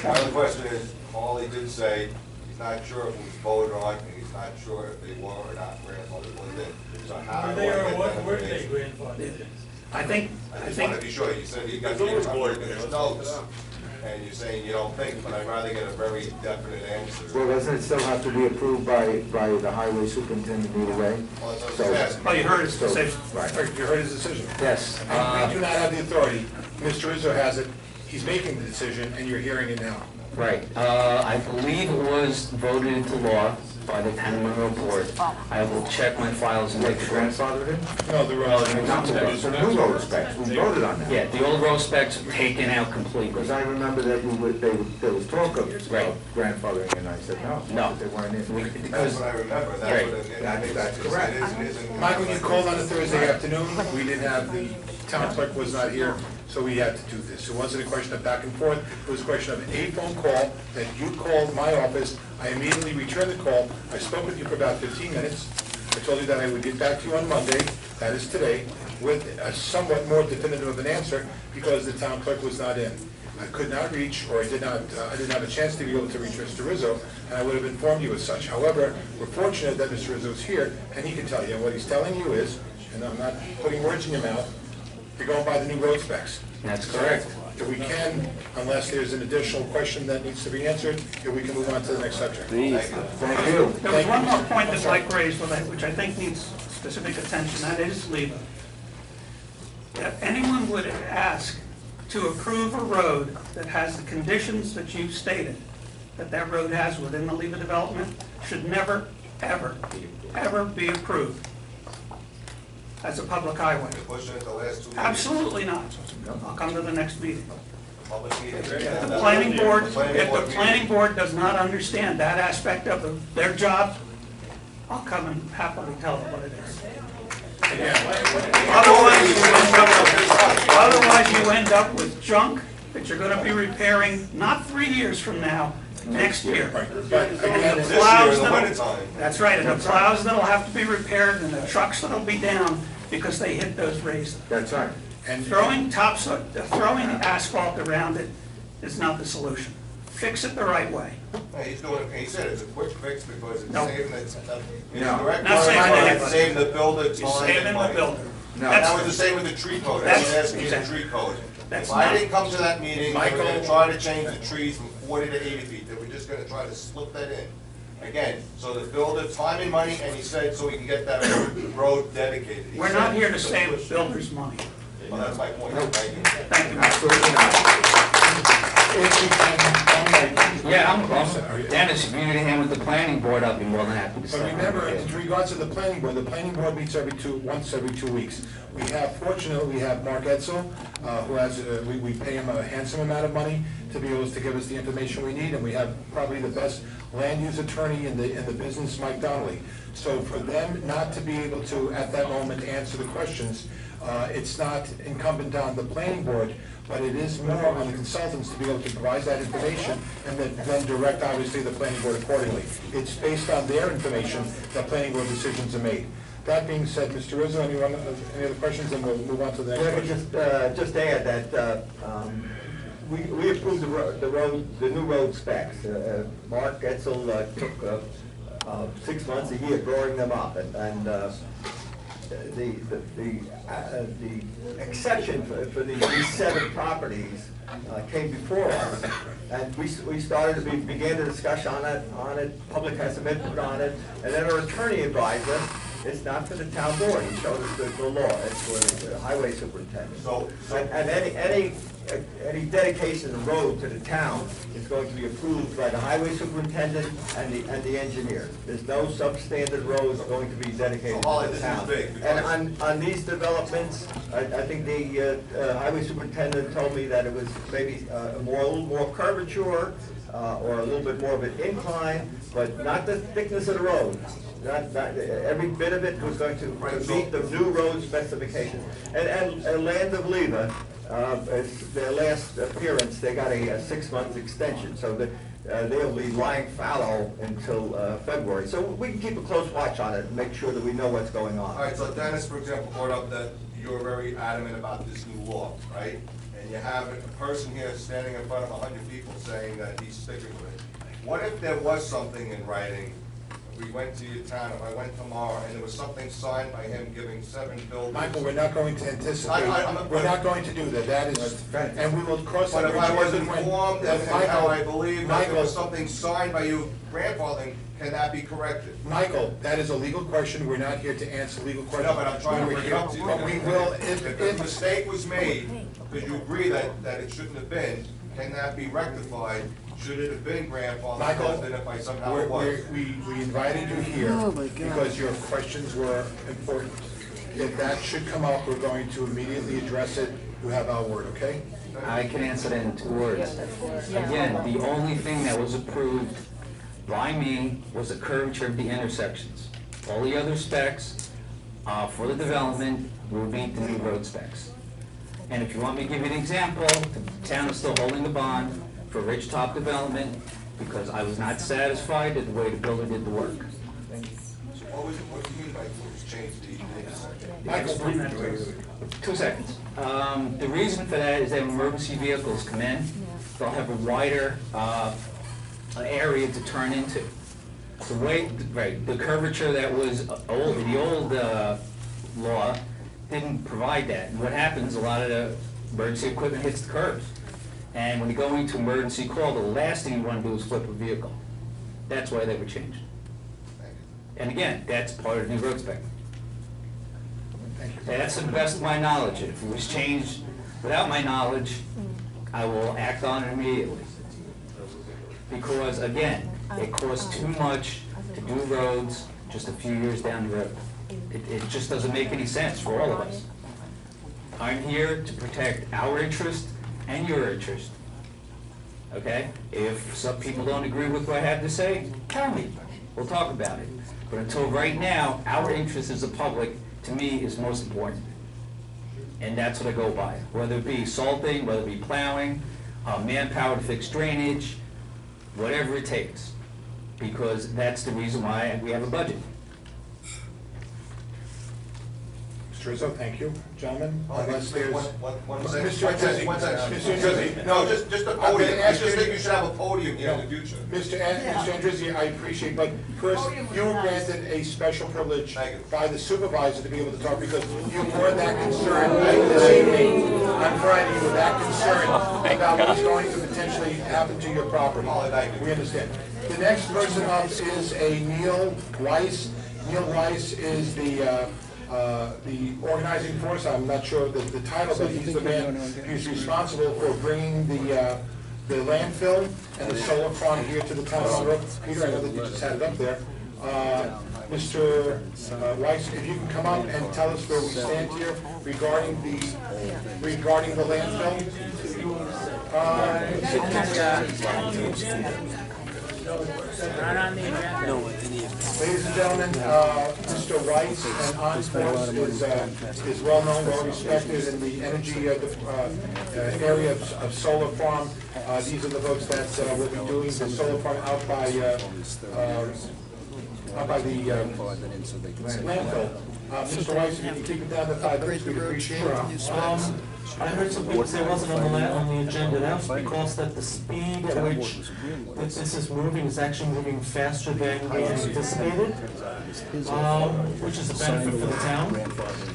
My one. other question is, all he did say, he's not sure if it was voted on, and he's not sure if they were or not grandfathered within. So how do I get that information? I think, I just want to be sure, you said you got the report in his notes, and you're saying you don't think, but I'd rather get a very definite answer. Well, doesn't it still have to be approved by the highway superintendent either way? Well, that's what So- I'm asking. well, you heard his So- decision. Right, You heard his decision. yes. And we do not have the authority. Mr. Rizzo has it. He's making the decision, and you're hearing it now. Right, I believe it was voted into law by the town of Monroe board. I will check my files and make Like the sure. grandfather did? No, the road. Not the road, the new road specs, we voted on that. Yeah, the old road specs were taken out completely. Because I remember that there was talk of Right. grandfathering, and I said, no. No. They weren't in. That's Because, what I remember, Right. that's what it is. That's correct. It isn't. Mike, when you called on a Thursday afternoon, we didn't have, the town clerk was not here, so we had to do this. It wasn't a question of back and forth, it was a question of a phone call that you called my office. I immediately returned the call. I spoke with you for about 15 minutes. I told you that I would get back to you on Monday, that is today, with a somewhat more definitive of an answer because the town clerk was not in. I could not reach, or I didn't have a chance to be able to reach Mr. Rizzo, and I would have informed you as such. However, we're fortunate that Mr. Rizzo's here, and he can tell you, and what he's telling you is, and I'm not putting words in your mouth, you're going by the new road specs. that's correct. If we can, unless there's an additional question that needs to be answered, if we can move on to the next subject. Thank you. There was one more point that Mike raised, which I think needs specific attention, that is LEVA. If anyone would ask to approve a road that has the conditions that you've stated, that that road has within the LEVA development, should never, ever, ever be approved as a public highway. Pushing it the last 2 years. Absolutely not. I'll come to the next meeting. Public meeting. If the planning board does not understand that aspect of their job, I'll come and happily tell them what it is. Otherwise, you end up with junk that you're gonna be repairing, not 3 years from now, next year. But And again, the This year plows in the that'll, wintertime. that's right, and the plows that'll have to be repaired, and the trucks that'll be down because they hit those raisins. That's right. and Throwing asphalt around it is not the solution. Fix it the right way. Hey, he's doing, he said it's a quick fix because it's No. saving, it's No. direct Not saving money, anybody. it's saving the builder You're time saving and the money. builder. No. That's- That was the same with the tree code, I That's- was asking you the exactly. tree code. That's If I not- didn't come to that meeting, we were gonna Michael- try to change the trees from 40 to 80 feet, that we're just gonna try to slip that in. Again, so the builder, time and money, and he said so we can get that road dedicated. He We're said- not here to save builders' money. Well, that's my point, thank you. Thank you. Absolutely not. if we can, Yeah, Sorry. Dennis, if you need a hand with the planning board, I'll be more than happy to But step in. remember, in regards to the planning board meets once every 2 weeks. Fortunately, we have Mark Edsel, who has, we pay him a handsome amount of money to be able to give us the information we need, and we have probably the best land use attorney in the business, Mike Donnelly. So for them not to be able to, at that moment, answer the questions, it's not incumbent on the planning board, but it is more on the consultants to be able to provide that information and then direct, obviously, the planning board accordingly. It's based on their information that planning board decisions are made. That being said, Mr. Rizzo, any other questions, and we'll move on to the next Let me question. just add that we approved the new road specs. Mark Etzel took 6 months, a year drawing them up, and the exception for these 7 properties came before us, and we began the discussion on it, public had some input on it, and then our attorney advised us, it's not for the town board, he showed us the law, it's for the highway superintendent. And any dedication of the road to the town is going to be approved by the highway superintendent and the engineer. There's no substandard roads going to be dedicated So, Holly, to the this town. is big, And on these developments, I think the highway superintendent told me that it was maybe a little more curvature, or a little bit more of an incline, but not the thickness of the road. Not, every bit of it was going to meet the new road specifications. And Land of Leva, their last appearance, they got a 6-month extension. So they'll be lying fallow until February. So we can keep a close watch on it and make sure that we know what's going on. All right, so Dennis, for example, brought up that you're very adamant about this new law, right? And you have a person here standing in front of 100 people saying that he's sticking with it. What if there was something in writing, we went to your town, if I went tomorrow, and there was something signed by him giving 7 buildings? Michael, we're not going to anticipate, we're not going to do that, that is, and we will cross that But bridge. if I was as and when- informed and Michael, how I believe that there Michael, was something signed by you grandfathering, can that be corrected? Michael, that is a legal question, we're not here to answer legal questions. No, but I'm trying to bring it up to you. But we will, If a mistake was made, because you agree that it shouldn't have been, can that be rectified? Should it have been grandfathered, Michael, rather than if I somehow it was? we invited you here because your questions were important. If that should come up, we're going to immediately address it. You have our word, okay? I can answer that in 2 words. Again, the only thing that was approved by me was the curvature of the intersections. All the other specs for the development will meet the new road specs. And if you want me to give you an example, the town is still holding the bond for ridge top development because I was not satisfied with the way the builder did the work. So what do you mean by change the intersection? Michael, please. 2 seconds. The reason for that is that when emergency vehicles come in, they'll have a wider area to turn into. The way, right, the curvature that was old, the old law didn't provide that. And what happens, a lot of the emergency equipment hits the curbs. And when you go into emergency call, the last thing you want to do is flip a vehicle. That's why they were changed. And again, that's part of the new road spec. That's to the best of my knowledge. If it was changed without my knowledge, I will act on it immediately. Because again, it costs too much to do roads just a few years down the road. It just doesn't make any sense for all of us. I'm here to protect our interest and your interest. Okay? If some people don't agree with what I have to say, tell me. We'll talk about it. But until right now, our interest as the public, to me, is most important. And that's what I go by. Whether it be salting, whether it be plowing, manpower to fix drainage, whatever it takes. Because that's the reason why we have a budget. Mr. Rizzo, thank you. Gentlemen, unless there's... One second. Mr. Andrezzi. Mr. Andrezzi. Andrezzi. No, just a I'm gonna podium. I ask just you- think you should have a podium here in the future. Mr. Andrezzi, I appreciate, but first, you were granted a special privilege Thank you. by the supervisor to be able to talk because you were that concerned this evening on Friday, you were that concerned about what's going to potentially happen to your property. Oh, thank you. We understand. The next person up is a Neil Weiss. Neil Weiss is the organizing force. I'm not sure the title, but he's the man who's responsible for bringing the landfill and the solar farm here to the town of Monroe. Peter, I know that you just had it up there. Mr. Weiss, if you can come up and tell us where we stand here regarding the landfill. Ladies and gentlemen, Mr. Weiss and OnForce is well-known, well-respected in the energy area of solar farm. These are the folks that will be doing the solar farm out by the landfill. Mr. Weiss, if you can keep it down to 5 minutes, we'd appreciate it. I heard some people say it wasn't on the agenda. That was because that the speed at which that this is moving is actually moving faster than we anticipated, which is a benefit for the town.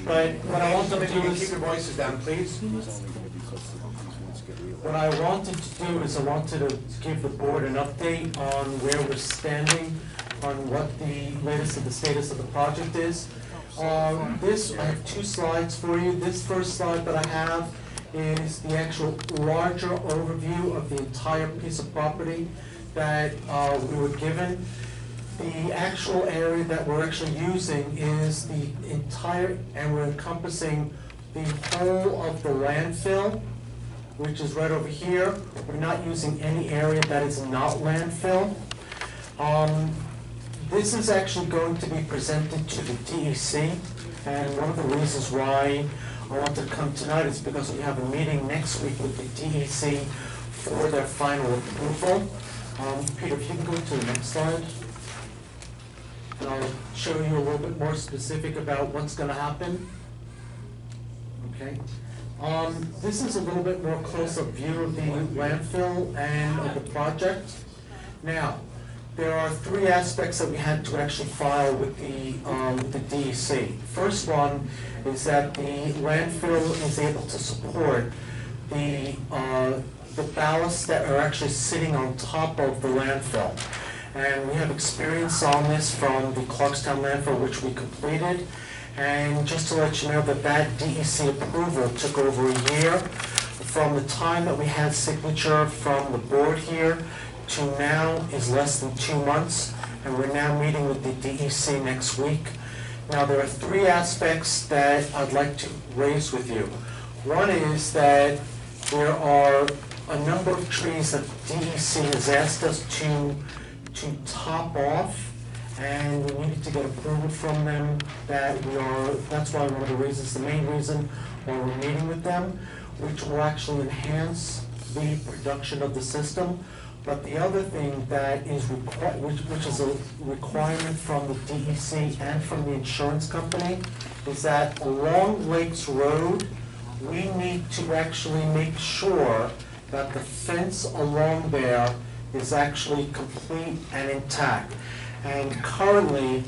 But what I wanted to do is... Keep your voices down, please. What I wanted to do is I wanted to give the board an update on where we're standing, on what the latest of the status of the project is. I have 2 slides for you. This first slide that I have is the actual larger overview of the entire piece of property that we were given. The actual area that we're actually using is the entire, and we're encompassing the whole of the landfill, which is right over here. We're not using any area that is not landfill. This is actually going to be presented to the DEC, and one of the reasons why I want to come tonight is because we have a meeting next week with the DEC for their final approval. Peter, if you can go to the next slide. And I'll show you a little bit more specific about what's gonna happen. Okay. This is a little bit more close-up view of the landfill and of the project. Now, there are three aspects that we had to actually file with the DEC. First one is that the landfill is able to support the ballasts that are actually sitting on top of the landfill. And we have experience on this from the Clarkstown landfill, which we completed. And just to let you know that DEC approval took over a year. From the time that we had signature from the board here to now is less than 2 months, and we're now meeting with the DEC next week. Now, there are three aspects that I'd like to raise with you. One is that there are a number of trees that DEC has asked us to top off, and we needed to get approval from them that's why one of the reasons, the main reason why we're meeting with them, which will actually enhance the production of the system. But the other thing that is which is a requirement from the DEC and from the insurance company, is that along Lakes Road, we need to actually make sure that the fence along there is actually complete and intact. And currently,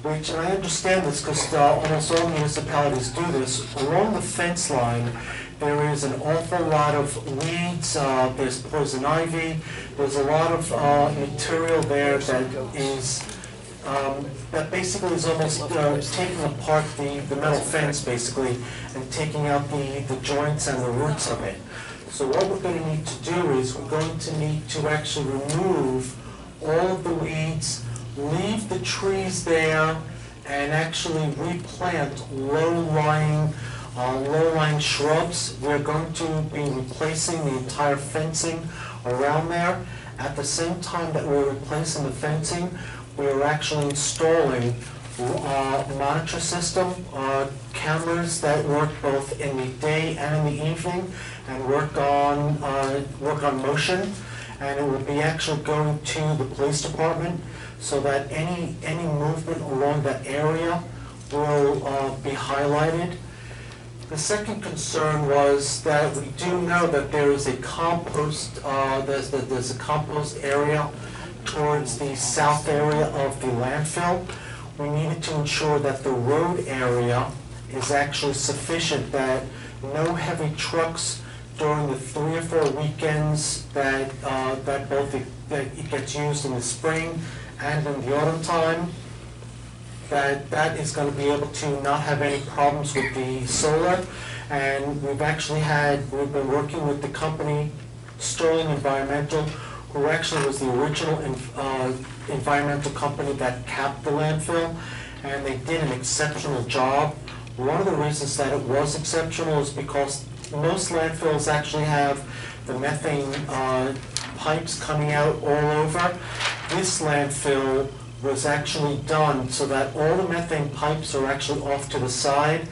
and I understand this because almost all municipalities do this, along the fence line, there is an awful lot of weeds, there's poison ivy, there's a lot of material there that is, that basically is almost taking apart the metal fence basically, and taking out the joints and the roots of it. So what we're going to need to do is we're going to need to actually remove all of the weeds, leave the trees there, and actually replant low-lying shrubs. We're going to be replacing the entire fencing around there. At the same time that we're replacing the fencing, we're actually installing monitor system, cameras that work both in the day and in the evening, and work on motion, and it will be actually going to the police department so that any movement along that area will be highlighted. The second concern was that we do know that there is a compost, there's a compost area towards the south area of the landfill. We needed to ensure that the road area is actually sufficient, that no heavy trucks during the 3 or 4 weekends that it gets used in the spring and in the autumn time, that is going to be able to not have any problems with the solar. And we've been working with the company, Sterling Environmental, who actually was the original environmental company that capped the landfill, and they did an exceptional job. One of the reasons that it was exceptional is because most landfills actually have the methane pipes coming out all over. This landfill was actually done so that all the methane pipes are actually off to the side.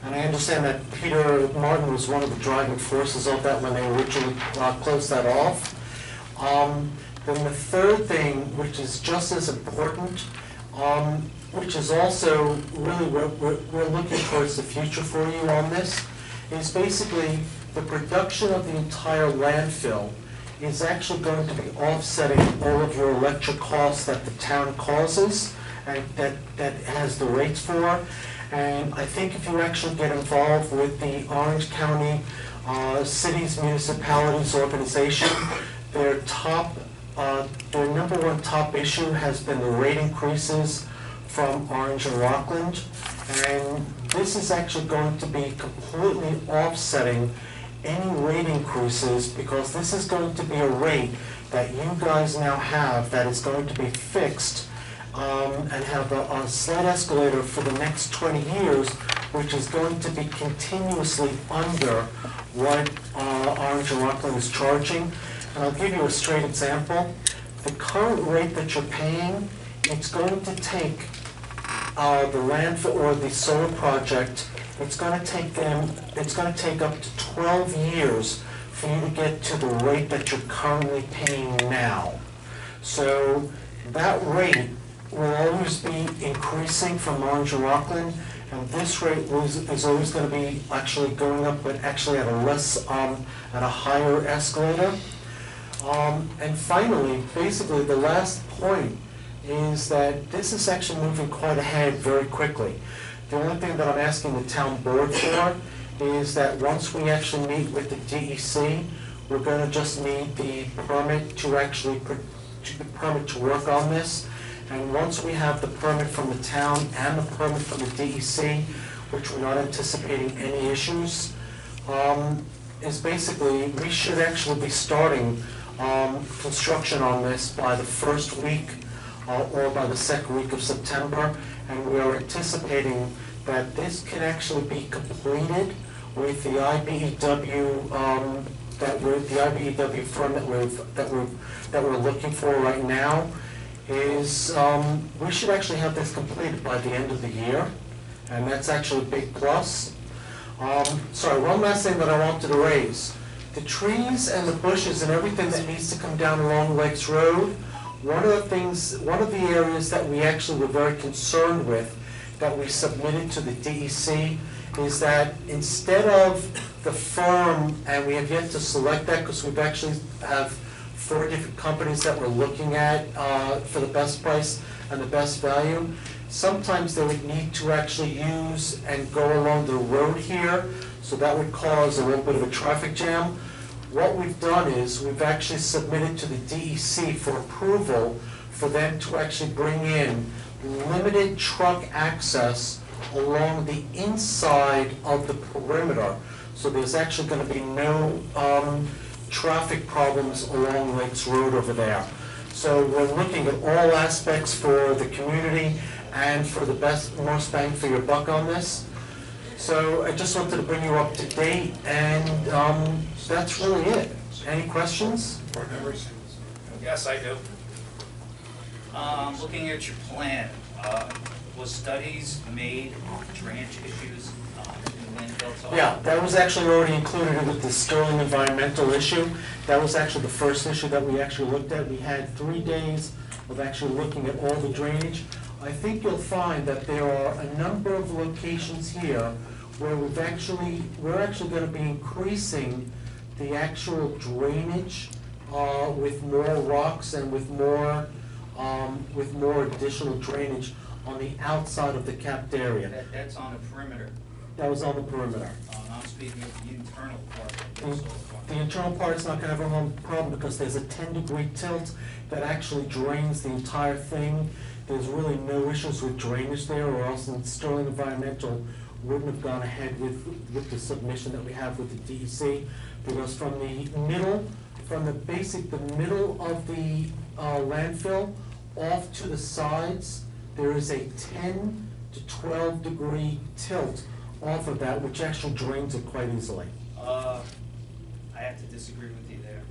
And I understand that Peter Martin was one of the driving forces of that when they originally closed that off. Then the third thing, which is just as important, which is also really we're looking towards the future for you on this, is basically the production of the entire landfill is actually going to be offsetting all of your electric costs that the town causes and that has the rates for. And I think if you actually get involved with the Orange County Cities Municipalities Organization, their number one top issue has been the rate increases from Orange and Rockland. And this is actually going to be completely offsetting any rate increases, because this is going to be a rate that you guys now have that is going to be fixed and have a slight escalator for the next 20 years, which is going to be continuously under what Orange and Rockland is charging. And I'll give you a straight example. The current rate that you're paying, it's going to take the landfill or the solar project, it's going to take up to 12 years for you to get to the rate that you're currently paying now. So that rate will always be increasing from Orange and Rockland, and this rate is always going to be actually going up, but actually at a higher escalator. And finally, basically, the last point is that this is actually moving quite ahead very quickly. The only thing that I'm asking the town board for is that once we actually meet with the DEC, we're going to just need the permit to actually to work on this. And once we have the permit from the town and the permit from the DEC, which we're not anticipating any issues, is basically we should actually be starting construction on this by the first week or by the second week of September, and we are anticipating that this can actually be completed with the IBEW firm that we're looking for right now. Is we should actually have this completed by the end of the year, and that's actually a big plus. Sorry, one last thing that I wanted to raise. The trees and the bushes and everything that needs to come down along Lakes Road, one of the areas that we actually were very concerned with, that we submitted to the DEC, is that instead of the firm, and we have yet to select that because we've actually have 4 different companies that we're looking at for the best price and the best value, sometimes they would need to actually use and go along the road here, so that would cause a little bit of a traffic jam. What we've done is we've actually submitted to the DEC for approval for them to actually bring in limited truck access along the inside of the perimeter. So there's actually going to be no traffic problems along Lakes Road over there. So we're looking at all aspects for the community and for the most bang for your buck on this. So I just wanted to bring you up to date, and that's really it. Any questions? Board members? Yes, I do. Looking at your plan, was studies made on drainage issues in the landfill? Yeah, that was actually already included with the Sterling environmental issue. That was actually the first issue that we actually looked at. We had 3 days of actually looking at all the drainage. I think you'll find that there are a number of locations here where we're actually going to be increasing the actual drainage with more rocks and with more additional drainage on the outside of the capped area. That's on the perimeter. That was on the perimeter. I'm speaking of the internal part. The internal part's not going to have a problem because there's a 10-degree tilt that actually drains the entire thing. There's really no issues with drainage there, or else Sterling Environmental wouldn't have gone ahead with the submission that we have with the DEC, because from the middle of the landfill off to the sides, there is a 10 to 12 degree tilt off of that, which actually drains it quite easily. I have to disagree with you there.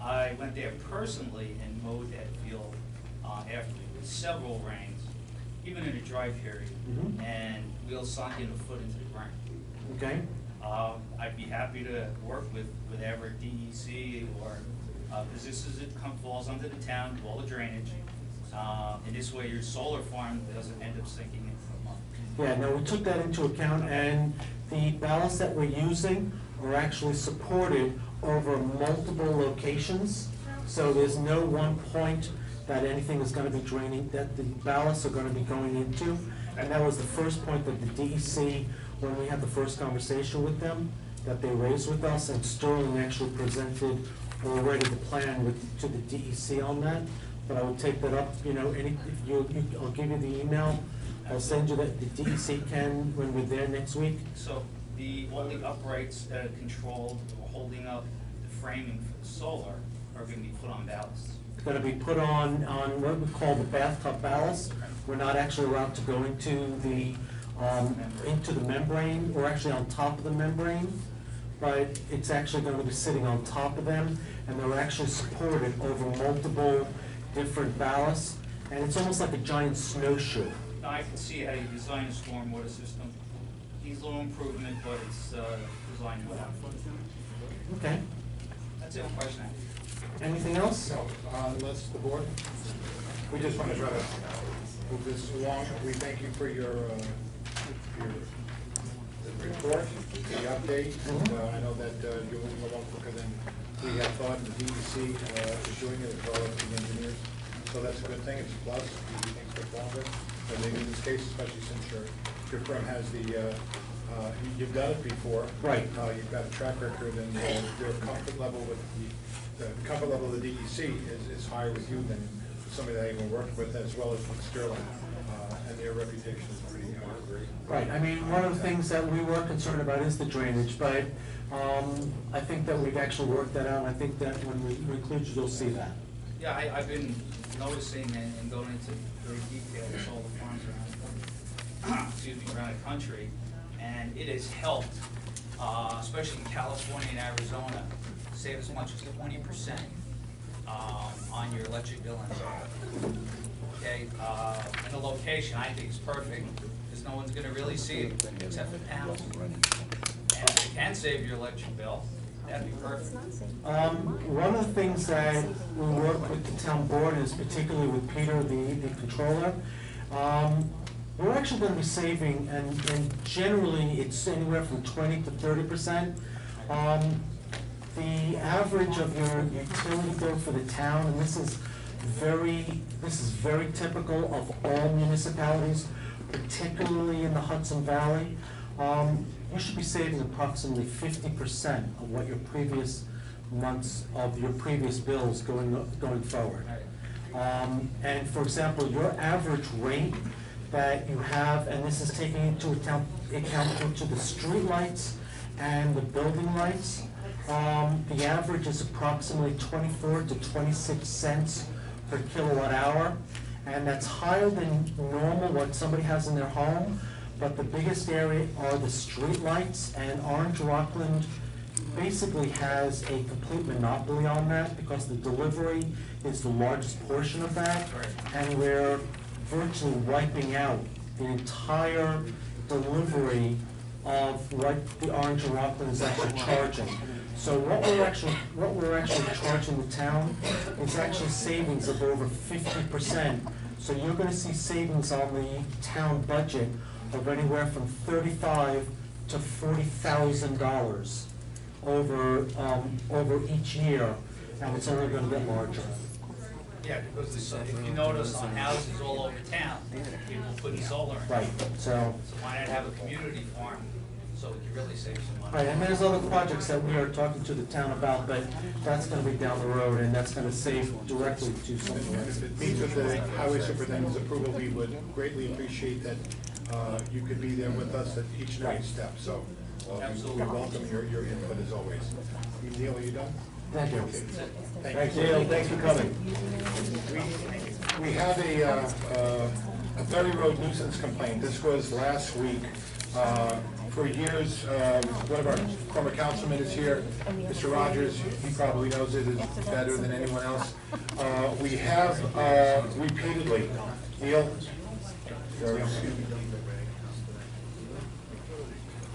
I went there personally and mowed that field after several rains, even in a dry period, and wheels sunk in a foot into the ground. Okay. I'd be happy to work with whatever DEC or, because it falls under the town, all the drainage. And this way your solar farm doesn't end up sinking in for a month. Yeah, no, we took that into account, and the ballasts that we're using are actually supported over multiple locations. So there's no one point that anything is going to be draining, that the ballasts are going to be going into. And that was the first point that the DEC, when we had the first conversation with them, that they raised with us, and Sterling actually presented already the plan to the DEC on that. But I will take that up, I'll give you the email. I'll send you that the DEC can when we're there next week. So all the uprights that are controlled or holding up the framing for the solar are going to be put on ballasts. It's going to be put on what we call the bathtub ballast. We're not actually allowed to go into the membrane. We're actually on top of the membrane, but it's actually going to be sitting on top of them, and they're actually supported over multiple different ballasts, and it's almost like a giant snowshoe. Now, I can see how you design a stormwater system. Needs a little improvement, but it's designed well. Okay. That's the only question I have. Anything else? No, unless the board, we just want to try to move this along. We thank you for your report, the update. I know that you're moving along quicker than we had thought. The DEC is doing it as well as the engineers. So that's a good thing. It's a plus. Things take longer. But maybe in this case, especially since your firm has the, you've done it before. Right. You've got a track record, and your comfort level with the comfort level of the DEC is higher with you than somebody that I even worked with, as well as with Sterling. And their reputation is pretty great. Right, I mean, one of the things that we were concerned about is the drainage, but I think that we've actually worked that out, and I think that when we include you, you'll see that. Yeah, I've been noticing and going into very detail with all the farms around, excuse me, around the country, and it has helped, especially in California and Arizona, save as much as 20% on your electric bill and solar. Okay, and the location I think is perfect, because no one's gonna really see it except for panels. And if you can save your electric bill, that'd be perfect. One of the things that we work with the town board is particularly with Peter, the controller. We're actually gonna be saving, and generally it's anywhere from 20 to 30%. The average of your utility bill for the town, and this is very typical of all municipalities, particularly in the Hudson Valley. You should be saving approximately 50% of what your previous months of your previous bills going forward. And for example, your average rate that you have, and this is taking into account into the street lights and the building lights, the average is approximately 24 to 26 cents per kilowatt hour, and that's higher than normal what somebody has in their home. But the biggest area are the street lights, and Orange Rockland basically has a complete monopoly on that because the delivery is the largest portion of that, and we're virtually wiping out the entire delivery of what the Orange Rockland is actually charging. So what we're actually charging the town is actually savings of over 50%. So you're going to see savings on the town budget of anywhere from $35,000 to $40,000 over each year, and it's only going to get larger. Yeah, because if you notice on houses all over town, people putting solar in. Right. So Why not have a community farm so we can really save some money? right, and there's other projects that we are talking to the town about, but that's going to be down the road, and that's going to save directly to something else. If it meets with the highway superintendent's approval, we would greatly appreciate that you could be there with us at each and every step. So we welcome your input as always. Neil, are you done? Thank you. Okay. Thanks, Neil, thanks for coming. We have a Ferry Road nuisance complaint. This was last week. For years, one of our former councilmen is here, Mr. Rogers. He probably knows it better than anyone else. We have repeatedly, Neil?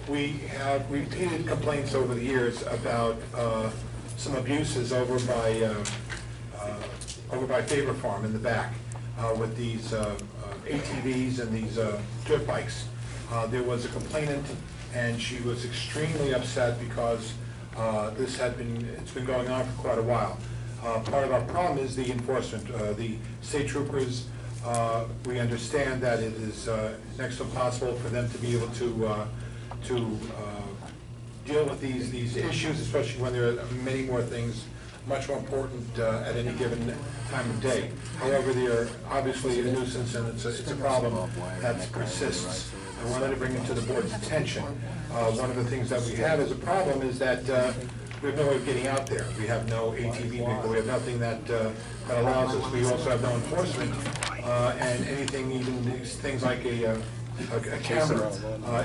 We have repeated complaints over the years about some abuses over by Favor Farm in the back with these ATVs and these dirt bikes. There was a complainant, and she was extremely upset because it's been going on for quite a while. Part of our problem is the enforcement. The state troopers, we understand that it is next to impossible for them to be able to deal with these issues, especially when there are many more things much more important at any given time of day. However, they are obviously a nuisance, and it's a problem that persists. I wanted to bring it to the board's attention. One of the things that we have as a problem is that we have no way of getting out there. We have no ATV vehicle. We have nothing that allows us. We also have no enforcement, and anything, even things like a camera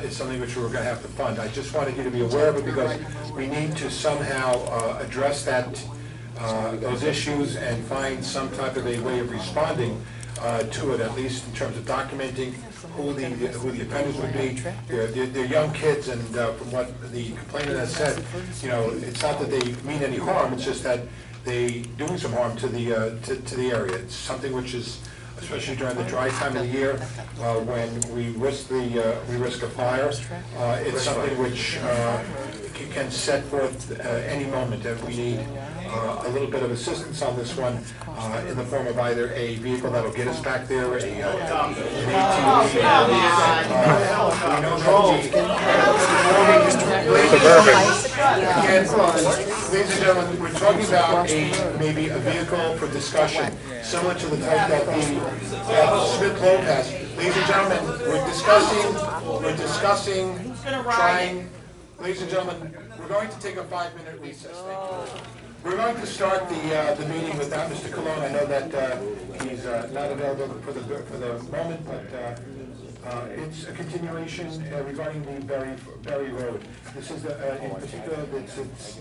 is something which we're going to have to fund. I just wanted you to be aware of it because we need to somehow address those issues and find some type of a way of responding to it, at least in terms of documenting who the offenders would be. They're young kids, and from what the complainant has said, it's not that they mean any harm. It's just that they doing some harm to the area. It's something which is, especially during the dry time of the year, when we risk a fire. It's something which can set forth any moment that we need a little bit of assistance on this one in the form of either a vehicle that'll get us back there, an ATV. Ladies and gentlemen, we're talking about maybe a vehicle for discussion, similar to the type that the Smith Loeb has. Ladies and gentlemen, we're discussing trying, ladies and gentlemen, we're going to take a 5-minute recess. Thank you. We're going to start the meeting without Mr. Cologne. I know that he's not available for the moment, but it's a continuation regarding the Berry Road. This is in particular, it's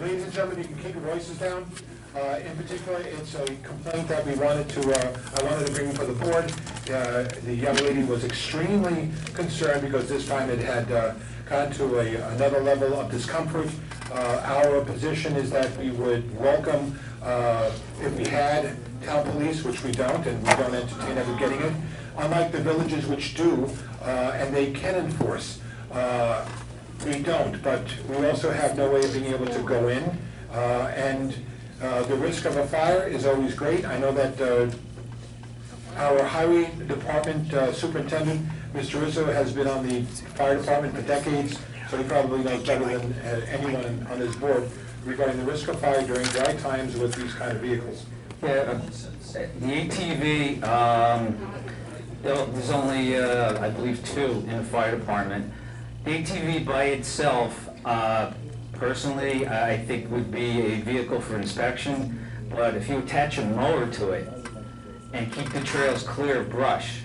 ladies and gentlemen, you can keep your voices down. In particular, it's a complaint that we wanted to, I wanted to bring before the board. The young lady was extremely concerned because this time it had gone to another level of discomfort. Our position is that we would welcome, if we had town police, which we don't, and we don't entertain ever getting it, unlike the villages which do, and they can enforce. We don't, but we also have no way of being able to go in, and the risk of a fire is always great. I know that our highway department superintendent, Mr. Rizzo, has been on the fire department for decades, so he probably knows better than anyone on this board regarding the risk of fire during dry times with these kind of vehicles. Yeah, the ATV, there's only, I believe, 2 in the fire department. The ATV by itself, personally, I think would be a vehicle for inspection, but if you attach a mower to it and keep the trails clear of brush,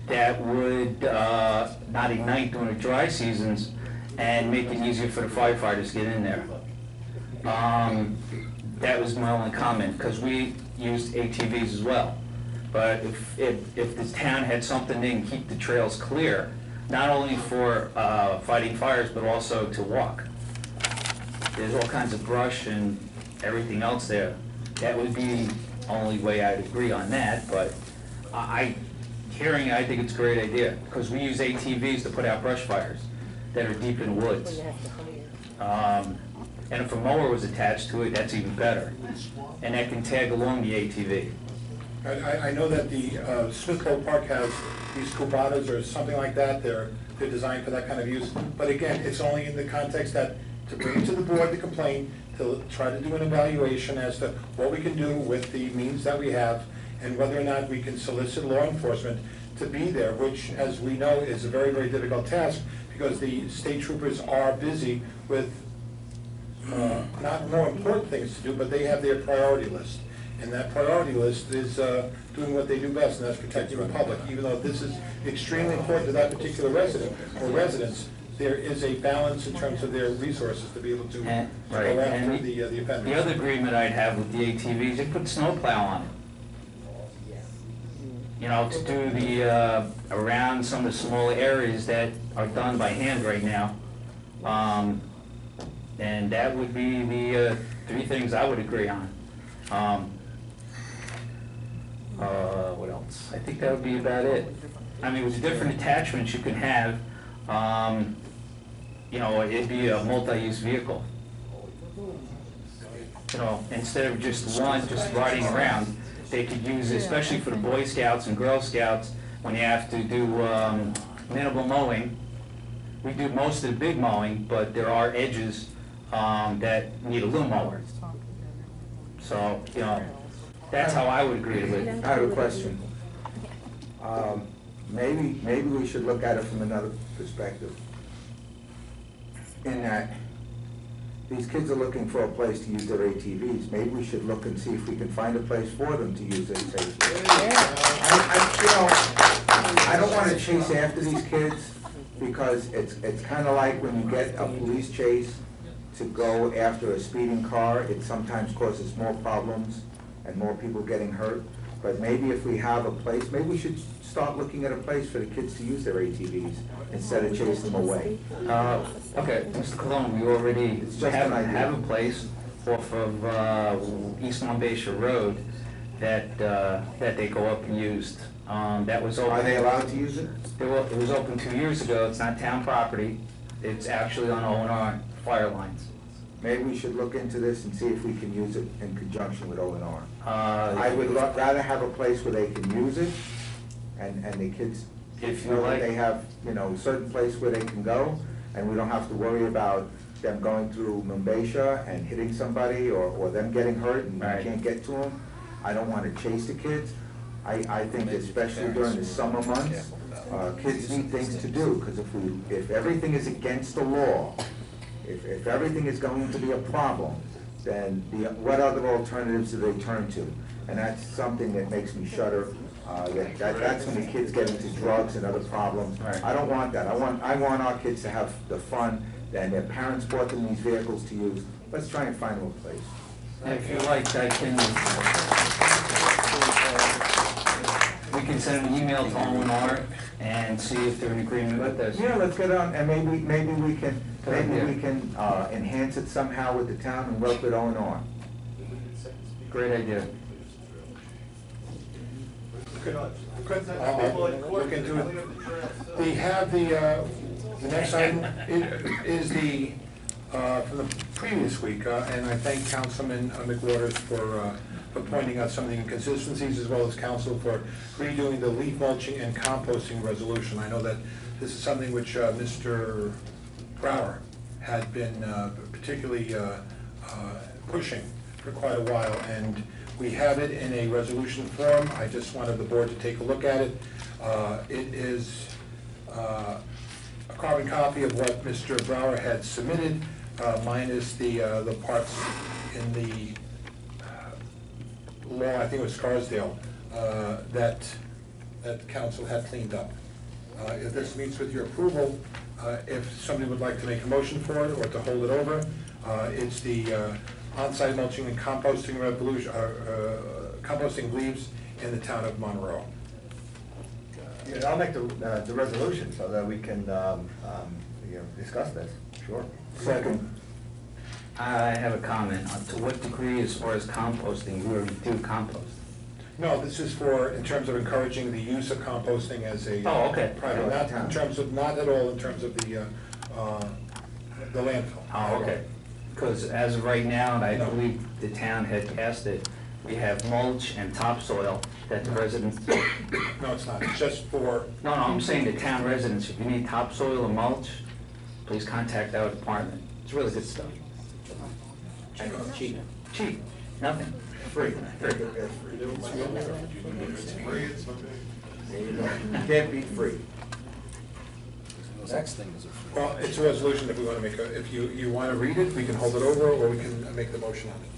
that would not ignite during the dry seasons and make it easier for the firefighters to get in there. That was my only comment, because we used ATVs as well. But if the town had something they can keep the trails clear, not only for fighting fires, but also to walk. There's all kinds of brush and everything else there. That would be the only way I'd agree on that, but I think it's a great idea, because we use ATVs to put out brush fires that are deep in the woods. And if a mower was attached to it, that's even better. And that can tag along the ATV. I know that the Smith Loeb Park has these cubatas or something like that. They're designed for that kind of use. But again, it's only in the context that to bring to the board the complaint, to try to do an evaluation as to what we can do with the means that we have, and whether or not we can solicit law enforcement to be there, which, as we know, is a very, very difficult task, because the state troopers are busy with not more important things to do, but they have their priority list. And that priority list is doing what they do best, and that's protecting the public. Even though this is extremely important to that particular resident or residents, there is a balance in terms of their resources to be able to go after the offenders. The other agreement I'd have with the ATVs, you put snowplow on it. You know, to do the, around some of the small areas that are done by hand right now. And that would be the 3 things I would agree on. What else? I think that would be about it. I mean, with different attachments you can have, you know, it'd be a multi-use vehicle. You know, instead of just one just riding around, they could use it, especially for the Boy Scouts and Girl Scouts, when you have to do minimal mowing. We do most of the big mowing, but there are edges that need a little mower. So, you know, that's how I would agree with it. I have a question. Maybe we should look at it from another perspective. In that these kids are looking for a place to use their ATVs. Maybe we should look and see if we can find a place for them to use their ATVs. I don't want to chase after these kids, because it's kind of like when you get a police chase to go after a speeding car, it sometimes causes more problems and more people getting hurt. But maybe if we have a place, maybe we should start looking at a place for the kids to use their ATVs instead of chasing them away. Okay, Mr. Cologne, we already have a place. off of East Monbassia Road that they go up and used. That was open. Are they allowed to use it? It was open 2 years ago. It's not town property. It's actually on O&R fire lines. Maybe we should look into this and see if we can use it in conjunction with O&R. Uh, I would rather have a place where they can use it, and the kids If you feel that like. they have, a certain place where they can go, and we don't have to worry about them going through Monbassia and hitting somebody, or them getting hurt and we Right. can't get to them. I don't want to chase the kids. I think especially during the summer months, kids need things to do, because if everything is against the law, if everything is going to be a problem, then what other alternatives do they turn to? And that's something that makes me shudder. That's when the kids get into drugs and other problems. Right. I don't want that. I want our kids to have the fun, and their parents bought them these vehicles to use. Let's try and find them a place. If you like, we can send an email to O&R and see if they're in agreement with this. Yeah, let's get on, and maybe we can enhance it somehow with the town and work with O&R. Great idea. I'll look into it. They have the next item is from the previous week, and I thank Councilman McWaters for pointing out some of the inconsistencies, as well as council for redoing the leaf mulching and composting resolution. I know that this is something which Mr. Brower had been particularly pushing for quite a while, and we have it in a resolution form. I just wanted the board to take a look at it. It is a carbon copy of what Mr. Brower had submitted, minus the parts in the law, I think it was Scarsdale, that council had cleaned up. If this meets with your approval, if somebody would like to make a motion for it or to hold it over, it's the on-site mulching and composting composting leaves in the town of Monroe. Yeah, I'll make the resolution so that we can, discuss this, sure. Second. I have a comment. To what degree, as far as composting, you already do compost? No, this is for, in terms of encouraging the use of composting as a Oh, okay. private, not in terms of, not at all in terms of the landfill. Oh, okay. Because as of right now, and I No. believe the town had passed it, we have mulch and topsoil that the residents... No, it's not, it's just for, No, I'm saying the town residents, if you need topsoil or mulch, please contact our department. It's really good stuff. Cheap, nothing, free. You can't beat free. Next thing is well, it's a resolution if we want to make a, if you want to read it, we can hold it over, or we can make the motion on it.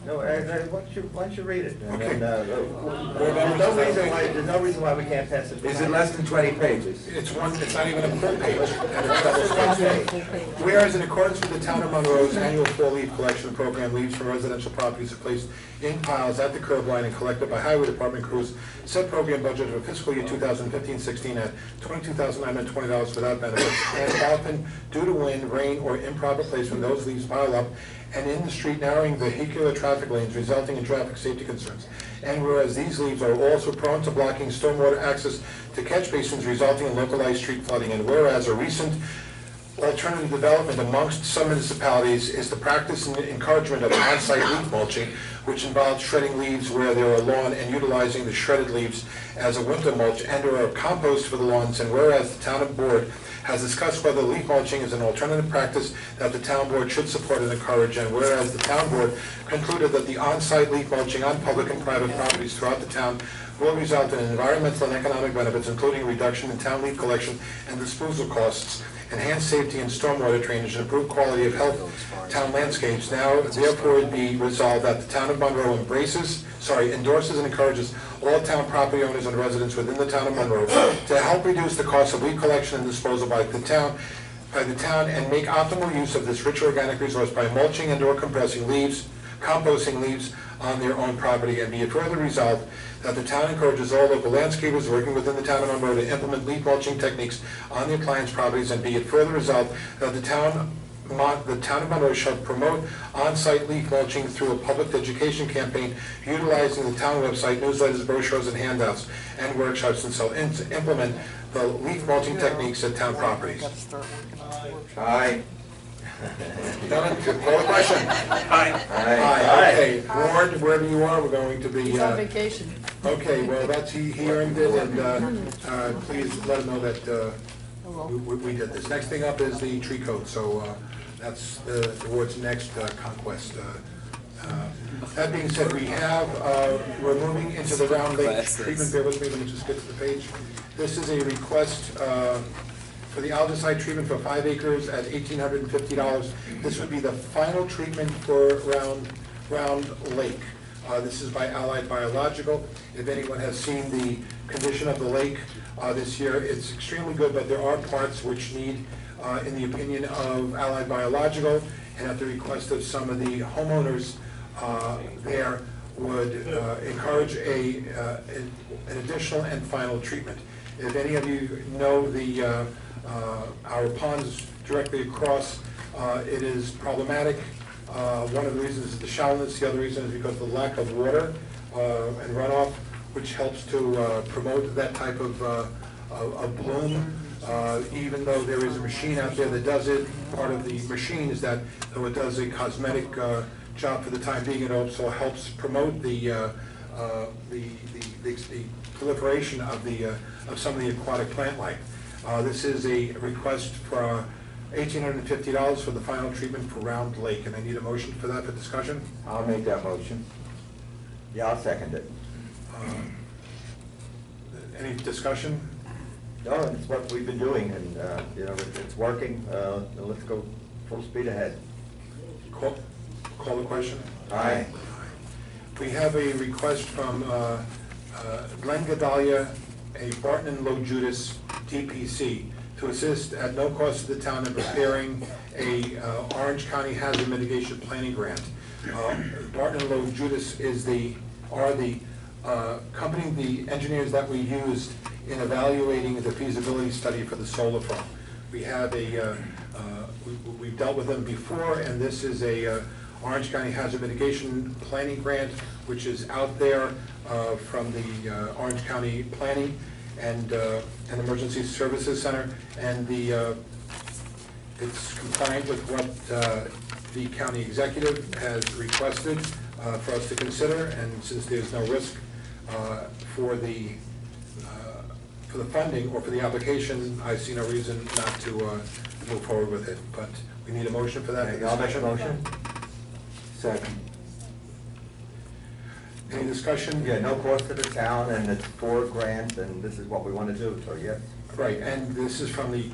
No, why don't you read it? And Okay. then, there's no reason why we can't pass it. Is it less than 20 pages? It's not even a full page, and it's double-spaced. Whereas in accordance with the town of Monroe's annual fall leaf collection program, leaves from residential properties are placed in piles at the curb line and collected by highway department crews. Said program budget for fiscal year 2015-16 at $22,920 without benefits, and often due to wind, rain, or improper placement, those leaves pile up and in the street, narrowing vehicular traffic lanes, resulting in traffic safety concerns. And whereas these leaves are also prone to blocking stormwater access to catch basins, resulting in localized street flooding. And whereas a recent alternative development amongst some municipalities is the practice and encouragement of on-site leaf mulching, which involves shredding leaves where there are lawn and utilizing the shredded leaves as a winter mulch and/or a compost for the lawns. And whereas the town board has discussed whether leaf mulching is an alternative practice that the town board should support and encourage, and whereas the town board concluded that the on-site leaf mulching on public and private properties throughout the town will result in environmental and economic benefits, including reduction in town leaf collection and disposal costs, enhanced safety and stormwater drainage, and improved quality of health town landscapes. Now, therefore, it be resolved that the town of Monroe endorses and encourages all town property owners and residents within the town of Monroe to help reduce the cost of leaf collection and disposal by the town, and make optimal use of this rich organic resource by mulching and/or composting leaves on their own property. And be it further resolved that the town encourages all local landscapers working within the town of Monroe to implement leaf mulching techniques on their clients' properties. And be it further resolved that the town the town of Monroe shall promote on-site leaf mulching through a public education campaign utilizing the town website, newsletters, brochures, and handouts, and workshops, and so implement the leaf mulching techniques at town properties. Aye. Gentlemen, call the question. Aye. Aye, okay. Ward, wherever you are, we're going to be... He's on vacation. Okay, well, that's, he earned it, and please let him know that we did this. Next thing up is the tree coat, so that's the ward's next conquest. That being said, we have, we're moving into the Round Lake treatment. Bear with me, let me just get to the page. This is a request for the aldehyde treatment for 5 acres at $1,850. This would be the final treatment for Round Lake. This is by Allied Biological. If anyone has seen the condition of the lake this year, it's extremely good, but there are parts which need, in the opinion of Allied Biological, and at the request of some of the homeowners there, would encourage an additional and final treatment. If any of you know the our ponds directly across, it is problematic. One of the reasons is the shallowness, the other reason is because of the lack of water and runoff, which helps to promote that type of bloom. Even though there is a machine out there that does it, part of the machine is that though it does a cosmetic job for the time being, it also helps promote the proliferation of some of the aquatic plant life. This is a request for $1,850 for the final treatment for Round Lake, and I need a motion for that for discussion. I'll make that motion. Yeah, I'll second it. Any discussion? No, it's what we've been doing, and, you know, it's working. Let's go full speed ahead. Call the question. Aye. We have a request from Glenn Gedalia, a Barton and Low Judas DPC, to assist at no cost to the town in preparing a Orange County Hazard Mitigation Planning Grant. Barton and Low Judas are the company, the engineers that we used in evaluating the feasibility study for the solar farm. We have we've dealt with them before, and this is a Orange County Hazard Mitigation Planning Grant, which is out there from the Orange County Planning and Emergency Services Center, and it's compliant with what the county executive has requested for us to consider, and since there's no risk for the funding or for the application, I see no reason not to move forward with it. But we need a motion for that. I'll make a motion. Second. Any discussion? Yeah, no cost to the town, and it's for grants, and this is what we want to do, so yes. Right, and this is from the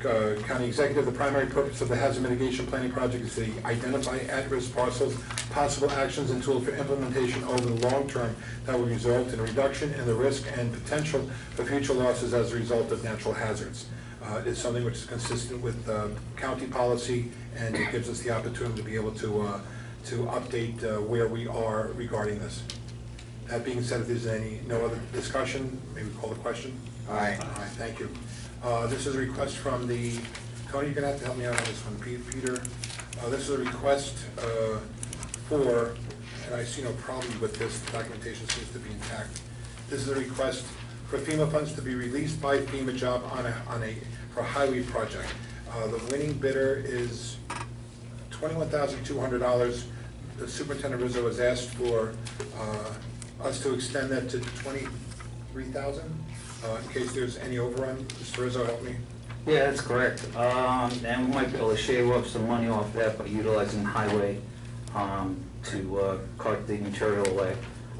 county executive. The primary purpose of the hazard mitigation planning project is to identify at-risk parcels, possible actions, and tools for implementation over the long term that will result in a reduction in the risk and potential for future losses as a result of natural hazards. It's something which is consistent with county policy, and it gives us the opportunity to be able to update where we are regarding this. That being said, if there's no other discussion, maybe call the question. Aye. All right, thank you. This is a request from the, Tony, you're gonna have to help me out on this one, Peter. This is a request for, and I see no problem with this, the documentation seems to be intact. This is a request for FEMA funds to be released by FEMA job for a highway project. The winning bidder is $21,200. The Superintendent Rizzo has asked for us to extend that to $23,000 in case there's any overrun. Mr. Rizzo, help me. Yeah, that's correct. And we might be able to shave off some money off that by utilizing highway to cart the material away.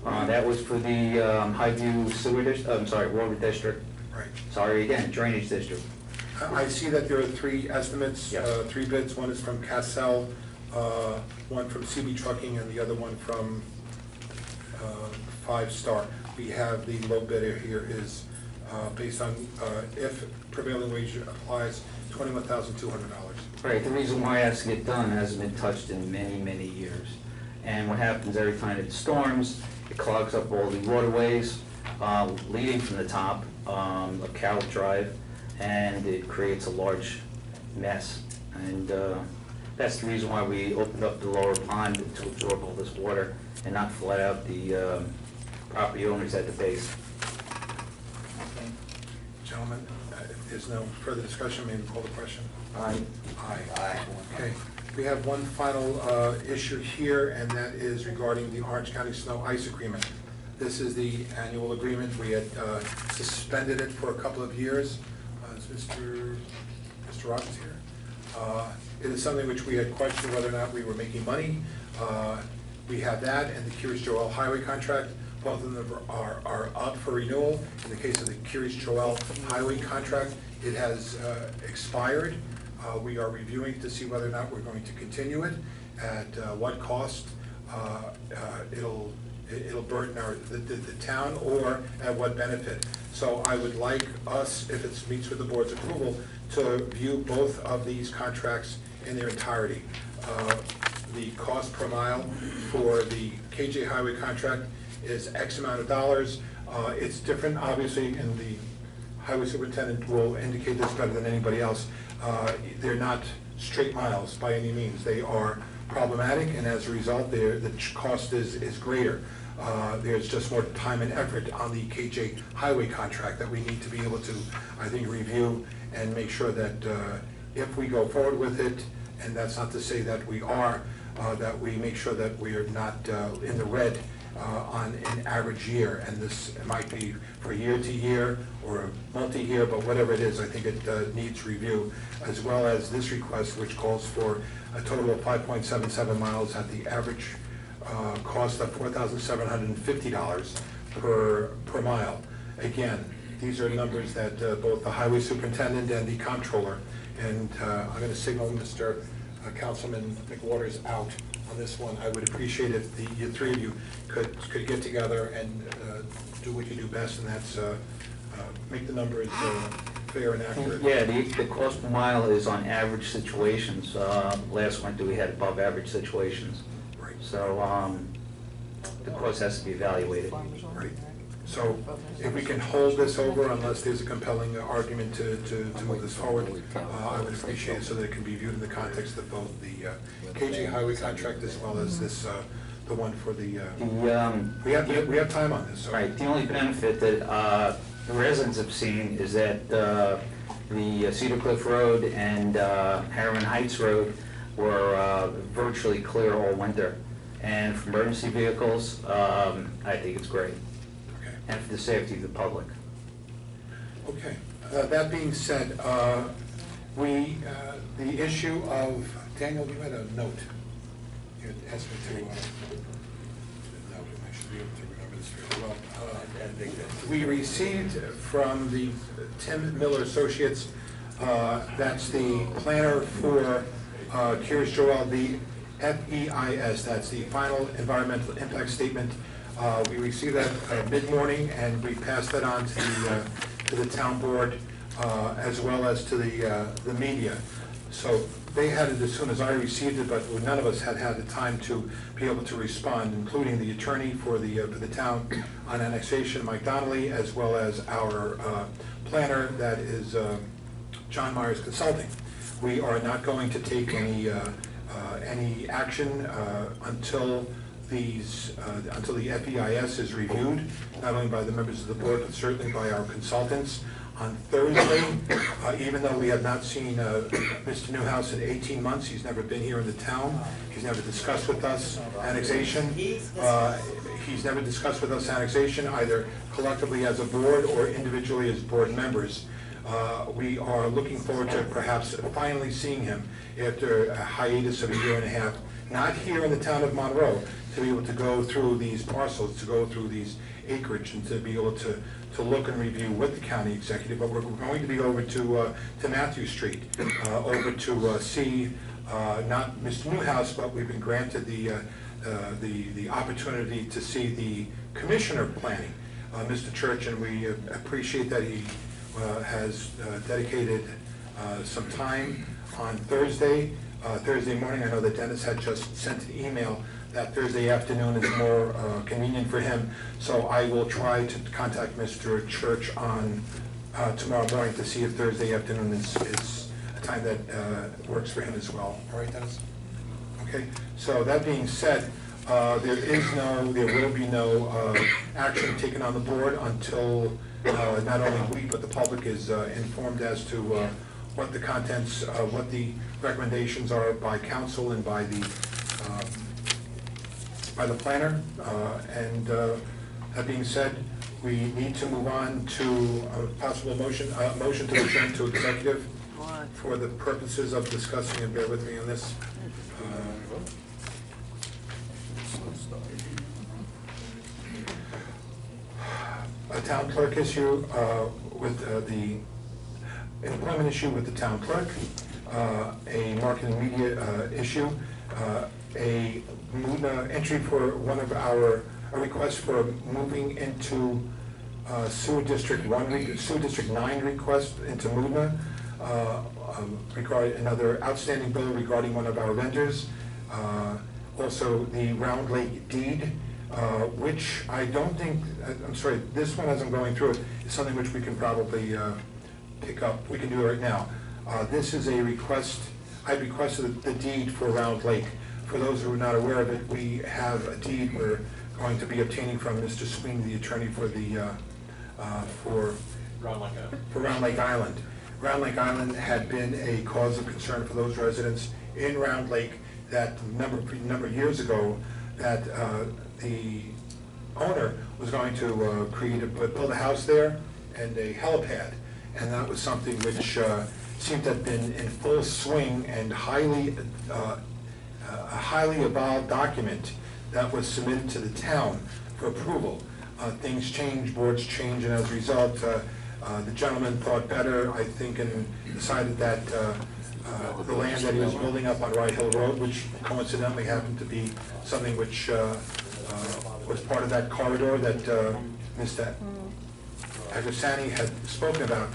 That was for the Highview Sewer District, Water District. Right. Sorry again, Drainage District. I see that there are 3 estimates, Yes. 3 bids. One is from Cassell, one from CB Trucking, and the other one from 5 Star. We have the low bidder here is based on if prevailing wage applies, $21,200. Right, the reason why it has to get done hasn't been touched in many, many years. And what happens every time it storms, it clogs up all the waterways leading from the top of Carroll Drive, and it creates a large mess. And That's the reason why we opened up the lower pond to absorb all this water and not flood out the property owners at the base. Gentlemen, if there's no further discussion, maybe call the question. Aye. Aye. Okay. We have one final issue here, and that is regarding the Orange County Snow Ice Agreement. This is the annual agreement. We had suspended it for a couple of years. Is Mr. Robbins here? It is something which we had questioned whether or not we were making money. We have that and the Curious Joel Highway contract. Both of them are up for renewal. In the case of the Curious Joel Highway contract, it has expired. We are reviewing to see whether or not we're going to continue it, at what cost it'll burden the town, or at what benefit. So I would like us, if it meets with the board's approval, to view both of these contracts in their entirety. The cost per mile for the KJ Highway contract is X amount of dollars. It's different, obviously, and the highway superintendent will indicate this better than anybody else. They're not straight miles by any means. They are problematic, and as a result, the cost is greater. There's just more time and effort on the KJ Highway contract that we need to be able to, I think, review and make sure that if we go forward with it, and that's not to say that we are, that we make sure that we are not in the red on an average year. And this might be for year to year or multi-year, but whatever it is, I think it needs review, as well as this request, which calls for a total of 5.77 miles at the average cost of $4,750 per mile. Again, these are numbers that both the highway superintendent and the comptroller, and I'm going to signal Mr. Councilman McWaters out on this one. I would appreciate if the three of you could get together and do what you do best, and that's make the numbers fair and accurate. Yeah, the cost per mile is on average situations. Last winter we had above average situations. Right. So the cost has to be evaluated. Right. So if we can hold this over unless there's a compelling argument to move this forward, I would appreciate it, so that it can be viewed in the context of both the KJ Highway contract as well as this, the one for the, we have time on this. So. Right, the only benefit that the residents have seen is that the Cedar Cliff Road and Harriman Heights Road were virtually clear all winter. And for emergency vehicles, I think it's great. And for the safety of the public. Okay. That being said, the issue of, Daniel, you had a note. You had asked me to, I should be able to remember this very well. We received from the Tim Miller Associates, that's the planner for Curious Joel, the FEIS, that's the Final Environmental Impact Statement. We received that mid-morning, and we passed that on to the town board, as well as to the media. So they had it as soon as I received it, but none of us had the time to be able to respond, including the attorney for the town on annexation, Mike Donnelly, as well as our planner, that is John Myers Consulting. We are not going to take any action until the FEIS is reviewed, not only by the members of the board, but certainly by our consultants. On Thursday, even though we have not seen Mr. Newhouse in 18 months, he's never been here in the town, he's never discussed with us annexation. He's never discussed with us annexation, either collectively as a board or individually as board members. We are looking forward to perhaps finally seeing him after a hiatus of a year and a half, not here in the town of Monroe, to be able to go through these parcels, to go through these acreage, and to be able to look and review with the county executive. But we're going to be over to Matthew Street, over to see not Mr. Newhouse, but we've been granted the opportunity to see the commissioner of planning, Mr. Church, and we appreciate that he has dedicated some time on Thursday morning. I know that Dennis had just sent an email that Thursday afternoon is more convenient for him, so I will try to contact Mr. Church on tomorrow morning to see if Thursday afternoon is a time that works for him as well. All right, Dennis? Okay, so that being said, there will be no action taken on the board until not only we, but the public is informed as to what the contents, what the recommendations are by council and by the planner. And that being said, we need to move on to a possible motion to adjourn to executive for the purposes of discussing, and bear with me on this. A town clerk issue with the employment issue with the town clerk, a market and media issue, a entry for a request for moving into Sewer District 9 request into Mudna, regarding another outstanding bill regarding one of our vendors, also the Round Lake deed, which I don't think, I'm sorry, this one as I'm going through it is something which we can probably pick up. We can do it right now. This is a request, I requested the deed for Round Lake. For those who are not aware of it, we have a deed we're going to be obtaining from Mr. Sweeney, the attorney for the for Round Lake Island. Round Lake Island had been a cause of concern for those residents in Round Lake that number of years ago that the owner was going to build a house there and a helipad, and that was something which seemed to have been in full swing and a highly evolved document that was submitted to the town for approval. Things change, boards change, and as a result, the gentleman thought better, I think, and decided that the land that he was building up on Rye Hill Road, which coincidentally happened to be something which was part of that corridor that Mr. Agrisani had spoken about.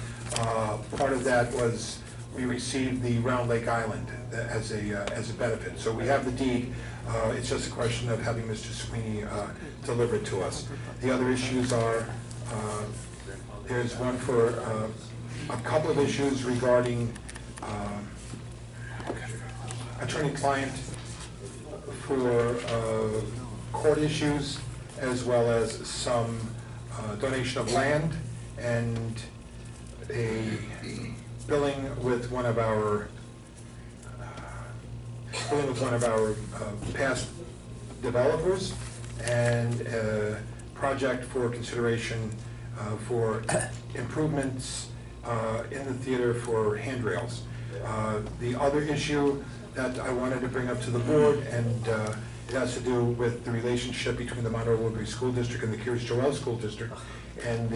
Part of that was we received the Round Lake Island as a benefit. So we have the deed. It's just a question of having Mr. Sweeney deliver it to us. The other issues are, there's one for a couple of issues regarding attorney-client for court issues, as well as some donation of land and a billing with one of our past developers, and a project for consideration for improvements in the theater for handrails. The other issue that I wanted to bring up to the board, and it has to do with the relationship between the Monroe Woodbury School District and the Kiryas Joel School District, and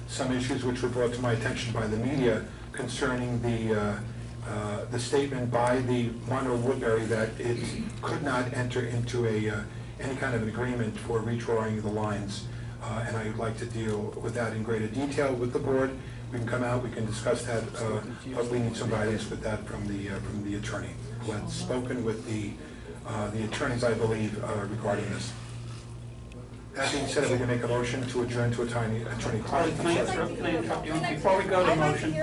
some issues which were brought to my attention by the media concerning the statement by the Monroe Woodbury that it could not enter into any kind of an agreement for redrawing the lines. And I would like to deal with that in greater detail with the board. We can come out, we can discuss that, but we need some guidance with that from the attorney who had spoken with the attorneys, I believe, regarding this. That being said, we can make a motion to adjourn to attorney-client. Can I interrupt you? Before we go to motion,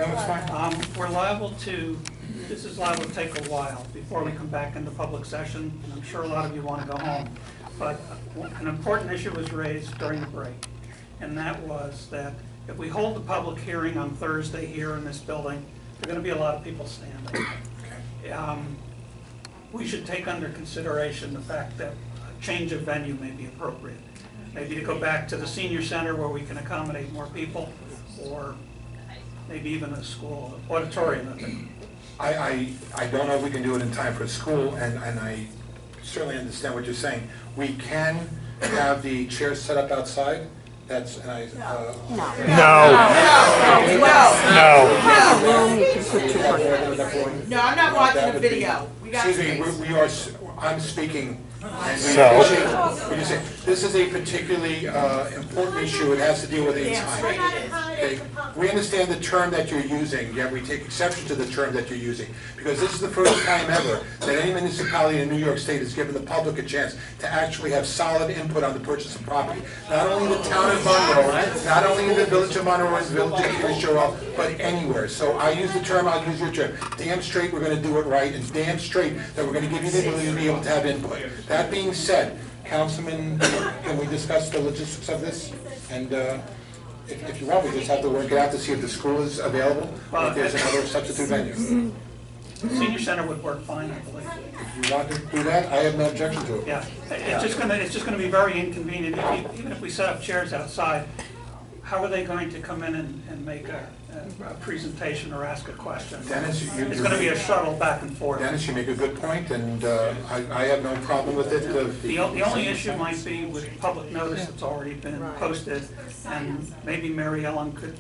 we're liable to, this is liable to take a while before we come back into public session, and I'm sure a lot of you want to go home. But an important issue was raised during the break, and that was that if we hold the public hearing on Thursday here in this building, there are going to be a lot of people standing. We should take under consideration the fact that a change of venue may be appropriate. Maybe to go back to the senior center where we can accommodate more people, or maybe even a school auditorium. I don't know if we can do it in time for school, and I certainly understand what you're saying. We can have the chairs set up outside. That's, and I, No, I'm not watching the video. Excuse me, I'm speaking. And we just say, this is a particularly important issue. It has to deal with Eitz Chaim. okay? We understand the term that you're using, yet we take exception to the term that you're using, because this is the first time ever that any municipality in New York State has given the public a chance to actually have solid input on the purchase of property. Not only in the town of Monroe, not only in the village of Monroe, and the village of Fisherville, but anywhere. So I use the term, I'll use your term. Damn straight we're gonna do it right, and damn straight that we're gonna give you the ability to be able to have input. That being said, Councilman, can we discuss the logistics of this? And if you want, we just have to work it out to see if the school is available, or if there's another substitute venue. Senior center would work fine, I believe. If you want to do that, I have no objection to it. Yeah, it's just gonna be very inconvenient, even if we set up chairs outside, how are they going to come in and make a presentation or ask a question? Dennis, It's gonna be a shuttle back and forth. Dennis, you make a good point, and I have no problem with it. The only issue might be with public notice that's already been posted, and maybe Mary Ellen could,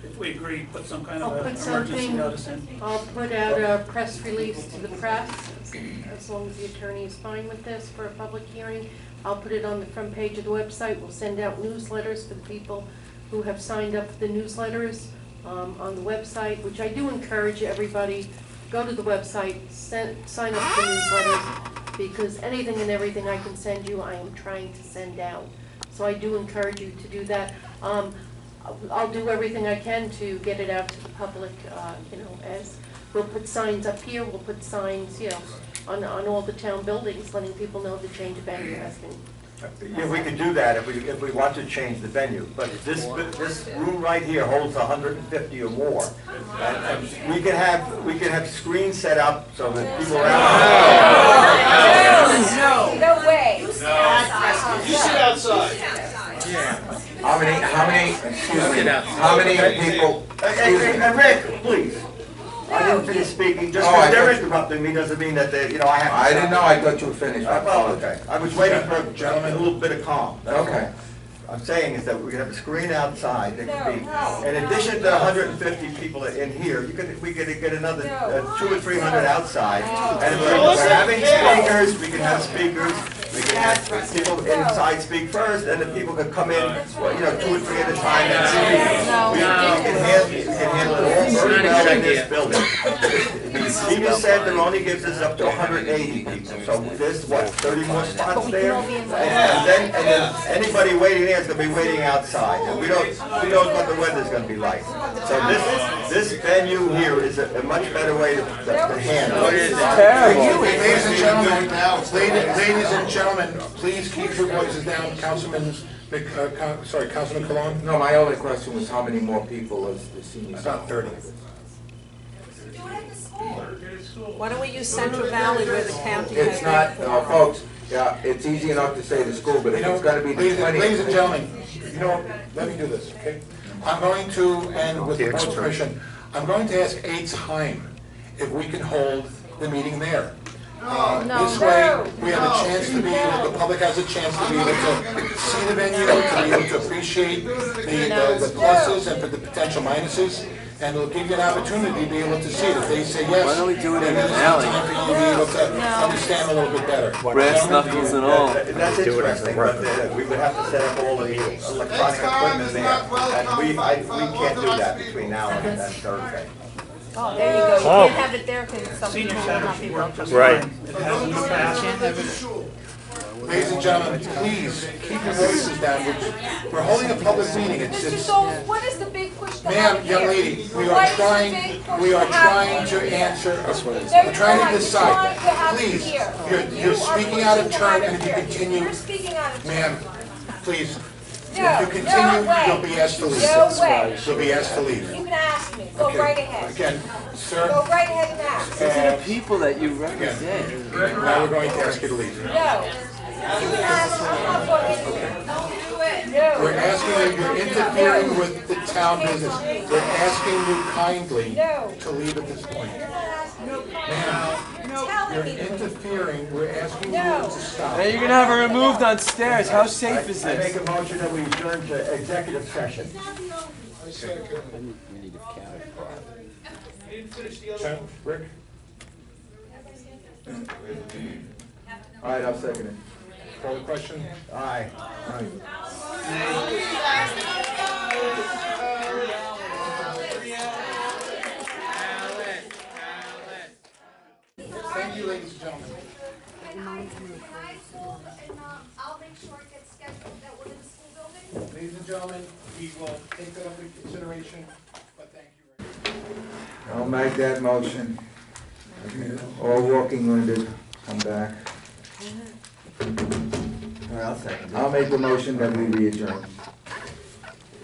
if we agree, put some kind of I'll an put emergency something, notice in. I'll put out a press release to the press, as long as the attorney is fine with this for a public hearing. I'll put it on the front page of the website. We'll send out newsletters for the people who have signed up for the newsletters on the website, which I do encourage everybody, go to the website, sign up for the newsletters, because anything and everything I can send you, I am trying to send out. So I do encourage you to do that. I'll do everything I can to get it out to the public, as we'll put signs up here, we'll put signs, on all the town buildings, letting people know the change of venue has been. Yeah, we could do that if we want to change the venue, but this room right here holds 150 or more. And we can have screens set up so that people around. No way. You sit outside. How many people? And Rick, please. I didn't finish speaking. Just because they're interrupting me doesn't mean that they, I have to. I didn't know, I thought you were finished. Well, okay. I was waiting for a little bit of calm. That's Okay. all. I'm saying is that we can have a screen outside that could be, in addition to 150 people in here, we could get another 200 or 300 outside. And if we're having speakers, we can have speakers. We can have people inside speak first, and then people can come in, 2 or 3 at a time and speak. We can handle it all very well in this building. He just said that only gives us up to 180 people, so there's 30 more spots there? And then anybody waiting there is going to be waiting outside, and who knows what the weather's going to be like. So this venue here is a much better way to handle it. Ladies and gentlemen, please keep your voices down. Councilman Cologne? No, my only question was how many more people is the senior? About 30. Why don't we use Central Valley where the county has... It's not, folks, it's easy enough to say the school, but if it's gotta be the 20. Ladies and gentlemen, let me do this, okay? I'm going to, and with the board's permission, I'm going to ask Eitz Chaim if we can hold the meeting there. This way, we have a chance to be able, the public has a chance to be able to see the venue, to be able to appreciate the pluses and the potential minuses, and it'll give you an opportunity to be able to see it. If they say yes, Why don't we do it in then an it's alley? time for you to be able to understand a little bit better. Brass knuckles and all. That's interesting, but we would have to set up all the electronic equipment there, and we can't do that between now and Thursday. Oh, there you go. You can't have it there because some Senior people will center not be should welcome. work just fine. It has in the past. Ladies and gentlemen, please keep your voices down. We're holding a public meeting. Mr. Doles, what is the big push to have Ma'am, here? young lady, we What are is the trying big push to have answer, here? we're trying to decide. You're trying to have it Please, here. you're speaking out of turn, and if you continue, You're speaking out of turn. ma'am, please, No, if you continue, no way. you'll be asked to leave. No way. You'll be asked to leave. You can ask me. Go Okay. right ahead. Again, sir, Go right ahead and ask. These are the people that you represent. now we're going to ask you to leave. No. You can ask me. I'm not going anywhere. No. We're asking you, you're interfering with the town business. We're asking you kindly to leave at this point. Ma'am, you're interfering, we're asking you to stop. Hey, you're gonna have her removed on stairs. How safe is I make this? a motion that we adjourn to executive session. Rick? All right, I'll second it. Call the question? Aye. Aye. Thank you, ladies and gentlemen. Can I call and I'll make sure it gets scheduled that we're in the school building? Ladies and gentlemen, we will take that up into consideration, but thank you very much. I'll make that motion. All walking wounded, come back. I'll second I'll make the motion that we re-adjourn.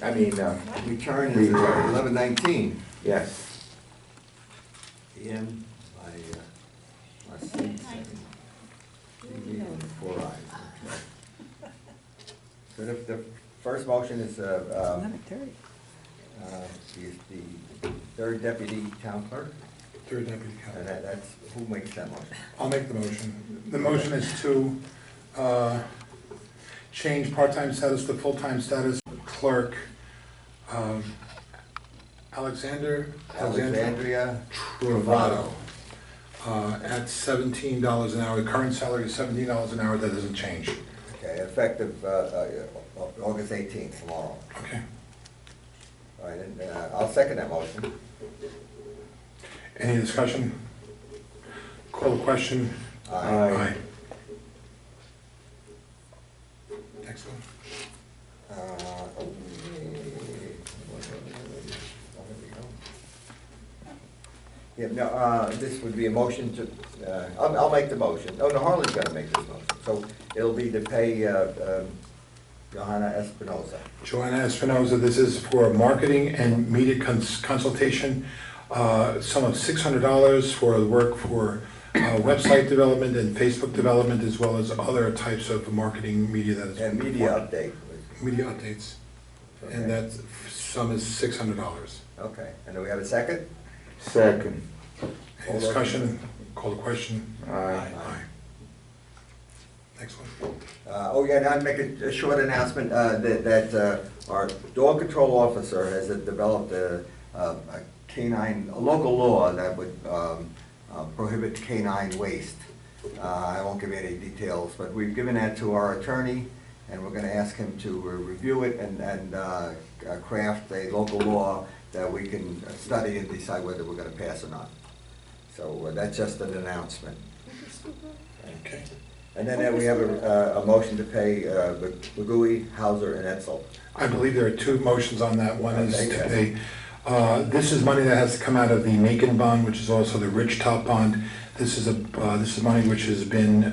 I mean, Return is 11:19. yes. PM by Marcin, second. TV on the 4 ayes. Okay. So the first motion is the third deputy town clerk, Third deputy and count. that's, who makes that motion? I'll make the motion. The motion is to change part-time status to full-time status clerk. Alexandria Travado, at $17 an hour. The current salary is $17 an hour. That doesn't change. Okay, effective August 18th, tomorrow. Okay. All right, and I'll second that motion. Any discussion? Call the question. Aye. Next one. Yeah, no, this would be a motion to, I'll make the motion. Oh, no, Harlan's gonna make this motion. So it'll be to pay Johanna Espinoza. Joanna Espinoza, this is for marketing and media consultation, sum of $600 for the work for website development and Facebook development, as well as other types of marketing media that is. And media update. Media updates. Okay. And that sum is $600. Okay, and do we have a second? Second. Any discussion? Call the question. Aye. Next one. Oh, yeah, and I'd make a short announcement that our dog control officer has developed a local law that would prohibit canine waste. I won't give you any details, but we've given that to our attorney, and we're gonna ask him to review it and craft a local law that we can study and decide whether we're gonna pass or not. So that's just an announcement. Okay. And then we have a motion to pay Magui, Hauser, and Etzel. I believe there are two motions on that. One is Okay, to pay, this is money that has to come out of the Macon bond, which is also the Rich Top bond. This is money which has been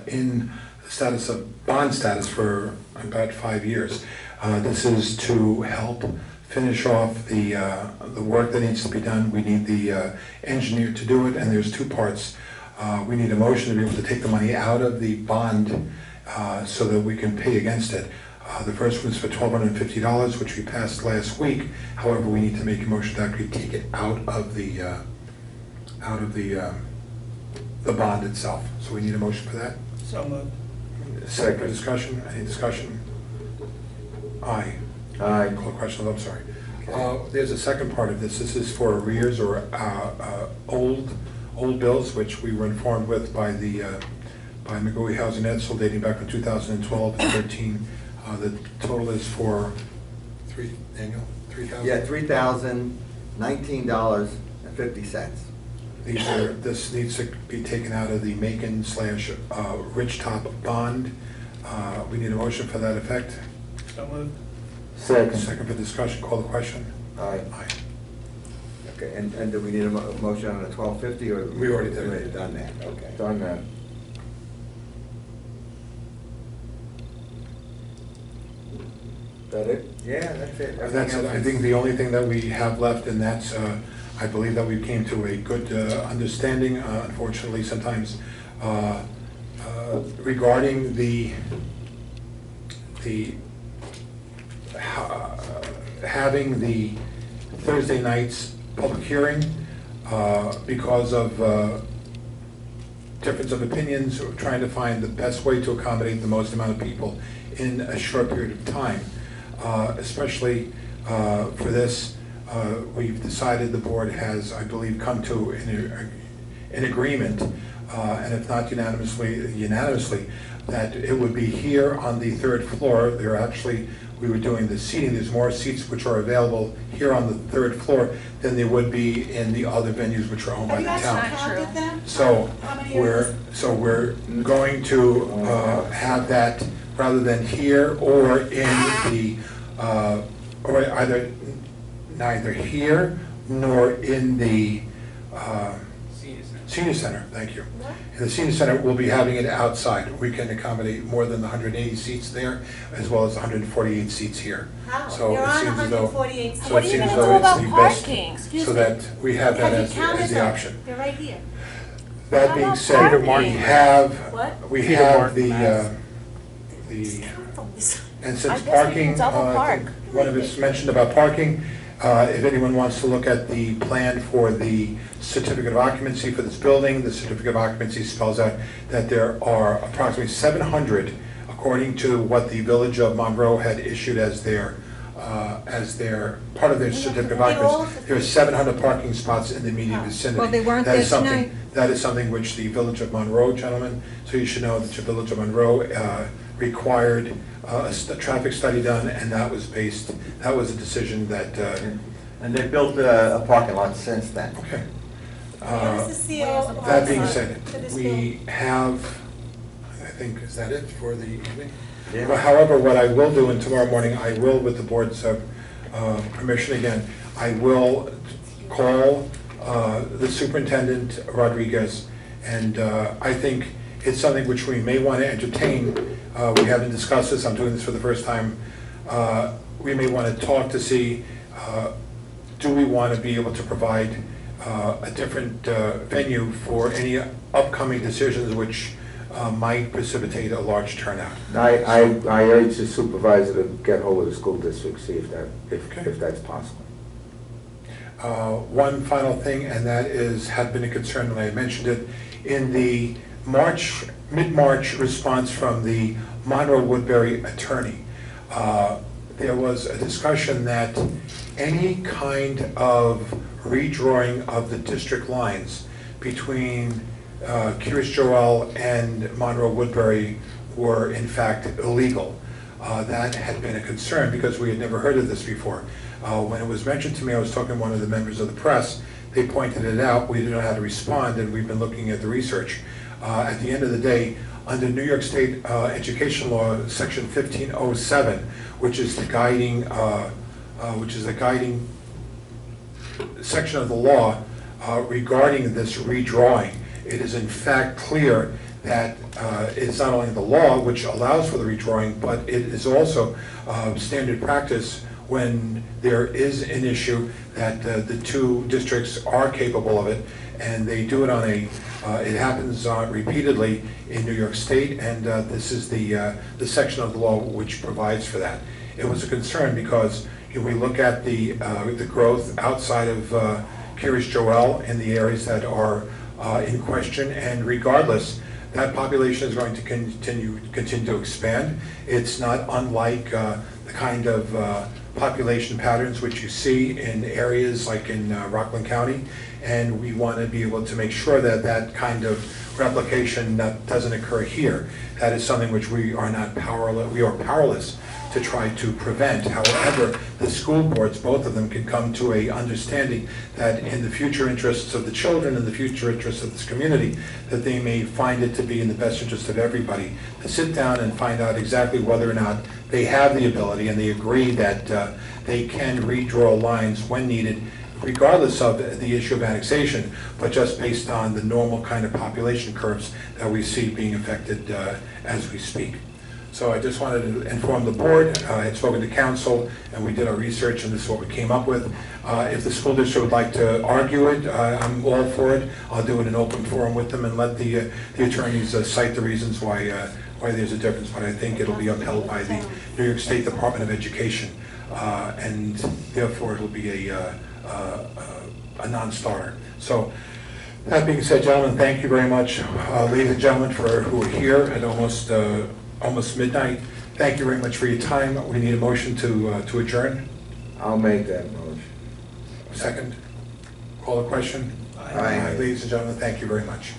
in status of bond status for about 5 years. This is to help finish off the work that needs to be done. We need the engineer to do it, and there's two parts. We need a motion to be able to take the money out of the bond so that we can pay against it. The first one is for $1,250, which we passed last week. However, we need to make a motion to actually take it out of the bond itself. So we need a motion for that. So moved. Second discussion. Any discussion? Aye. Aye. Call the question. I'm sorry. There's a second part of this. This is for arrears or old bills, which we were informed with by by Magui Housing Edsel dating back from 2012 and 13. The total is for $3,000. Yeah, $3,019.50. This needs to be taken out of the Macon / Rich Top bond. We need a motion for that effect. So moved. Second. Second for discussion. Call the question. Aye. Aye. Okay, and do we need a motion on the 1250 or? We already did. We already done that, okay. Done that. That it? Yeah, that's it. That's it. I think the only thing that we have left, and that's, I believe that we came to a good understanding, unfortunately, sometimes regarding having the Thursday night's public hearing because of difference of opinions, or trying to find the best way to accommodate the most amount of people in a short period of time. Especially for this, we've decided, the board has, I believe, come to an agreement, and if not unanimously, that it would be here on the third floor. We were doing the seating. There's more seats which are available here on the third floor than there would be in the other venues which are owned by the town. That's not true. So, How many we're going to have that rather than here or in the, or either neither here nor in the Senior Center, thank you. In the Senior Center, we'll be having it outside. We can accommodate more than the 180 seats there, as well as 148 seats here. How? So You're it on seems as though- 148. so What it are you seems gonna though do it's about the best- parking? Excuse So me. that we have that Have as you counted the them? option. They're right here. That How being about said, parking? we have the, and since I guess we parking, can double park. one of us mentioned about parking, if anyone wants to look at the plan for the certificate of occupancy for this building, the certificate of occupancy spells out that there are approximately 700, according to what the Village of Monroe had issued as their part of their certificate of occupancy. There are 700 parking spots in the immediate vicinity. Well, they weren't That is there something- tonight. That is something which the Village of Monroe, gentlemen, so you should know that the Village of Monroe required a traffic study done, and that was a decision that, And they built a parking lot since then. okay. Where's the CO? That being said, For this we have, I think, is that it for the evening? Yeah. Well, however, what I will do, and tomorrow morning, I will, with the board's permission again, I will call the superintendent Rodriguez, and I think it's something which we may want to entertain. We haven't discussed this, I'm doing this for the first time. We may want to talk to see, do we want to be able to provide a different venue for any upcoming decisions which might precipitate a large turnout. I urge the supervisor to get hold of the school district, see if that's possible. One final thing, and that had been a concern when I mentioned it, in the mid-March response from the Monroe Woodbury attorney, there was a discussion that any kind of redrawing of the district lines between Curious Joel and Monroe Woodbury were in fact illegal. That had been a concern because we had never heard of this before. When it was mentioned to me, I was talking to one of the members of the press, they pointed it out, we didn't know how to respond, and we've been looking at the research. At the end of the day, under New York State Education Law, Section 1507, which is the guiding section of the law regarding this redrawing, it is in fact clear that it's not only the law which allows for the redrawing, but it is also standard practice when there is an issue that the two districts are capable of it, and they do it on a, it happens repeatedly in New York State, and this is the section of the law which provides for that. It was a concern because if we look at the growth outside of Curious Joel in the areas that are in question, and regardless, that population is going to continue to expand. It's not unlike the kind of population patterns which you see in areas like in Rockland County, and we want to be able to make sure that that kind of replication doesn't occur here. That is something which we are powerless to try to prevent. However, the school boards, both of them, can come to a understanding that in the future interests of the children and the future interests of this community, that they may find it to be in the best interest of everybody to sit down and find out exactly whether or not they have the ability, and they agree that they can redraw lines when needed, regardless of the issue of annexation, but just based on the normal kind of population curves that we see being affected as we speak. So I just wanted to inform the board. I had spoken to council, and we did our research, and this is what we came up with. If the school district would like to argue it, I'm all for it. I'll do it in an open forum with them and let the attorneys cite the reasons why there's a difference. But I think it'll be upheld by the New York State Department of Education, and therefore it'll be a non-starter. So that being said, gentlemen, thank you very much. Ladies and gentlemen who are here at almost midnight, thank you very much for your time. We need a motion to adjourn. I'll make that motion. Second. Call the question. Aye. Ladies and gentlemen, thank you very much.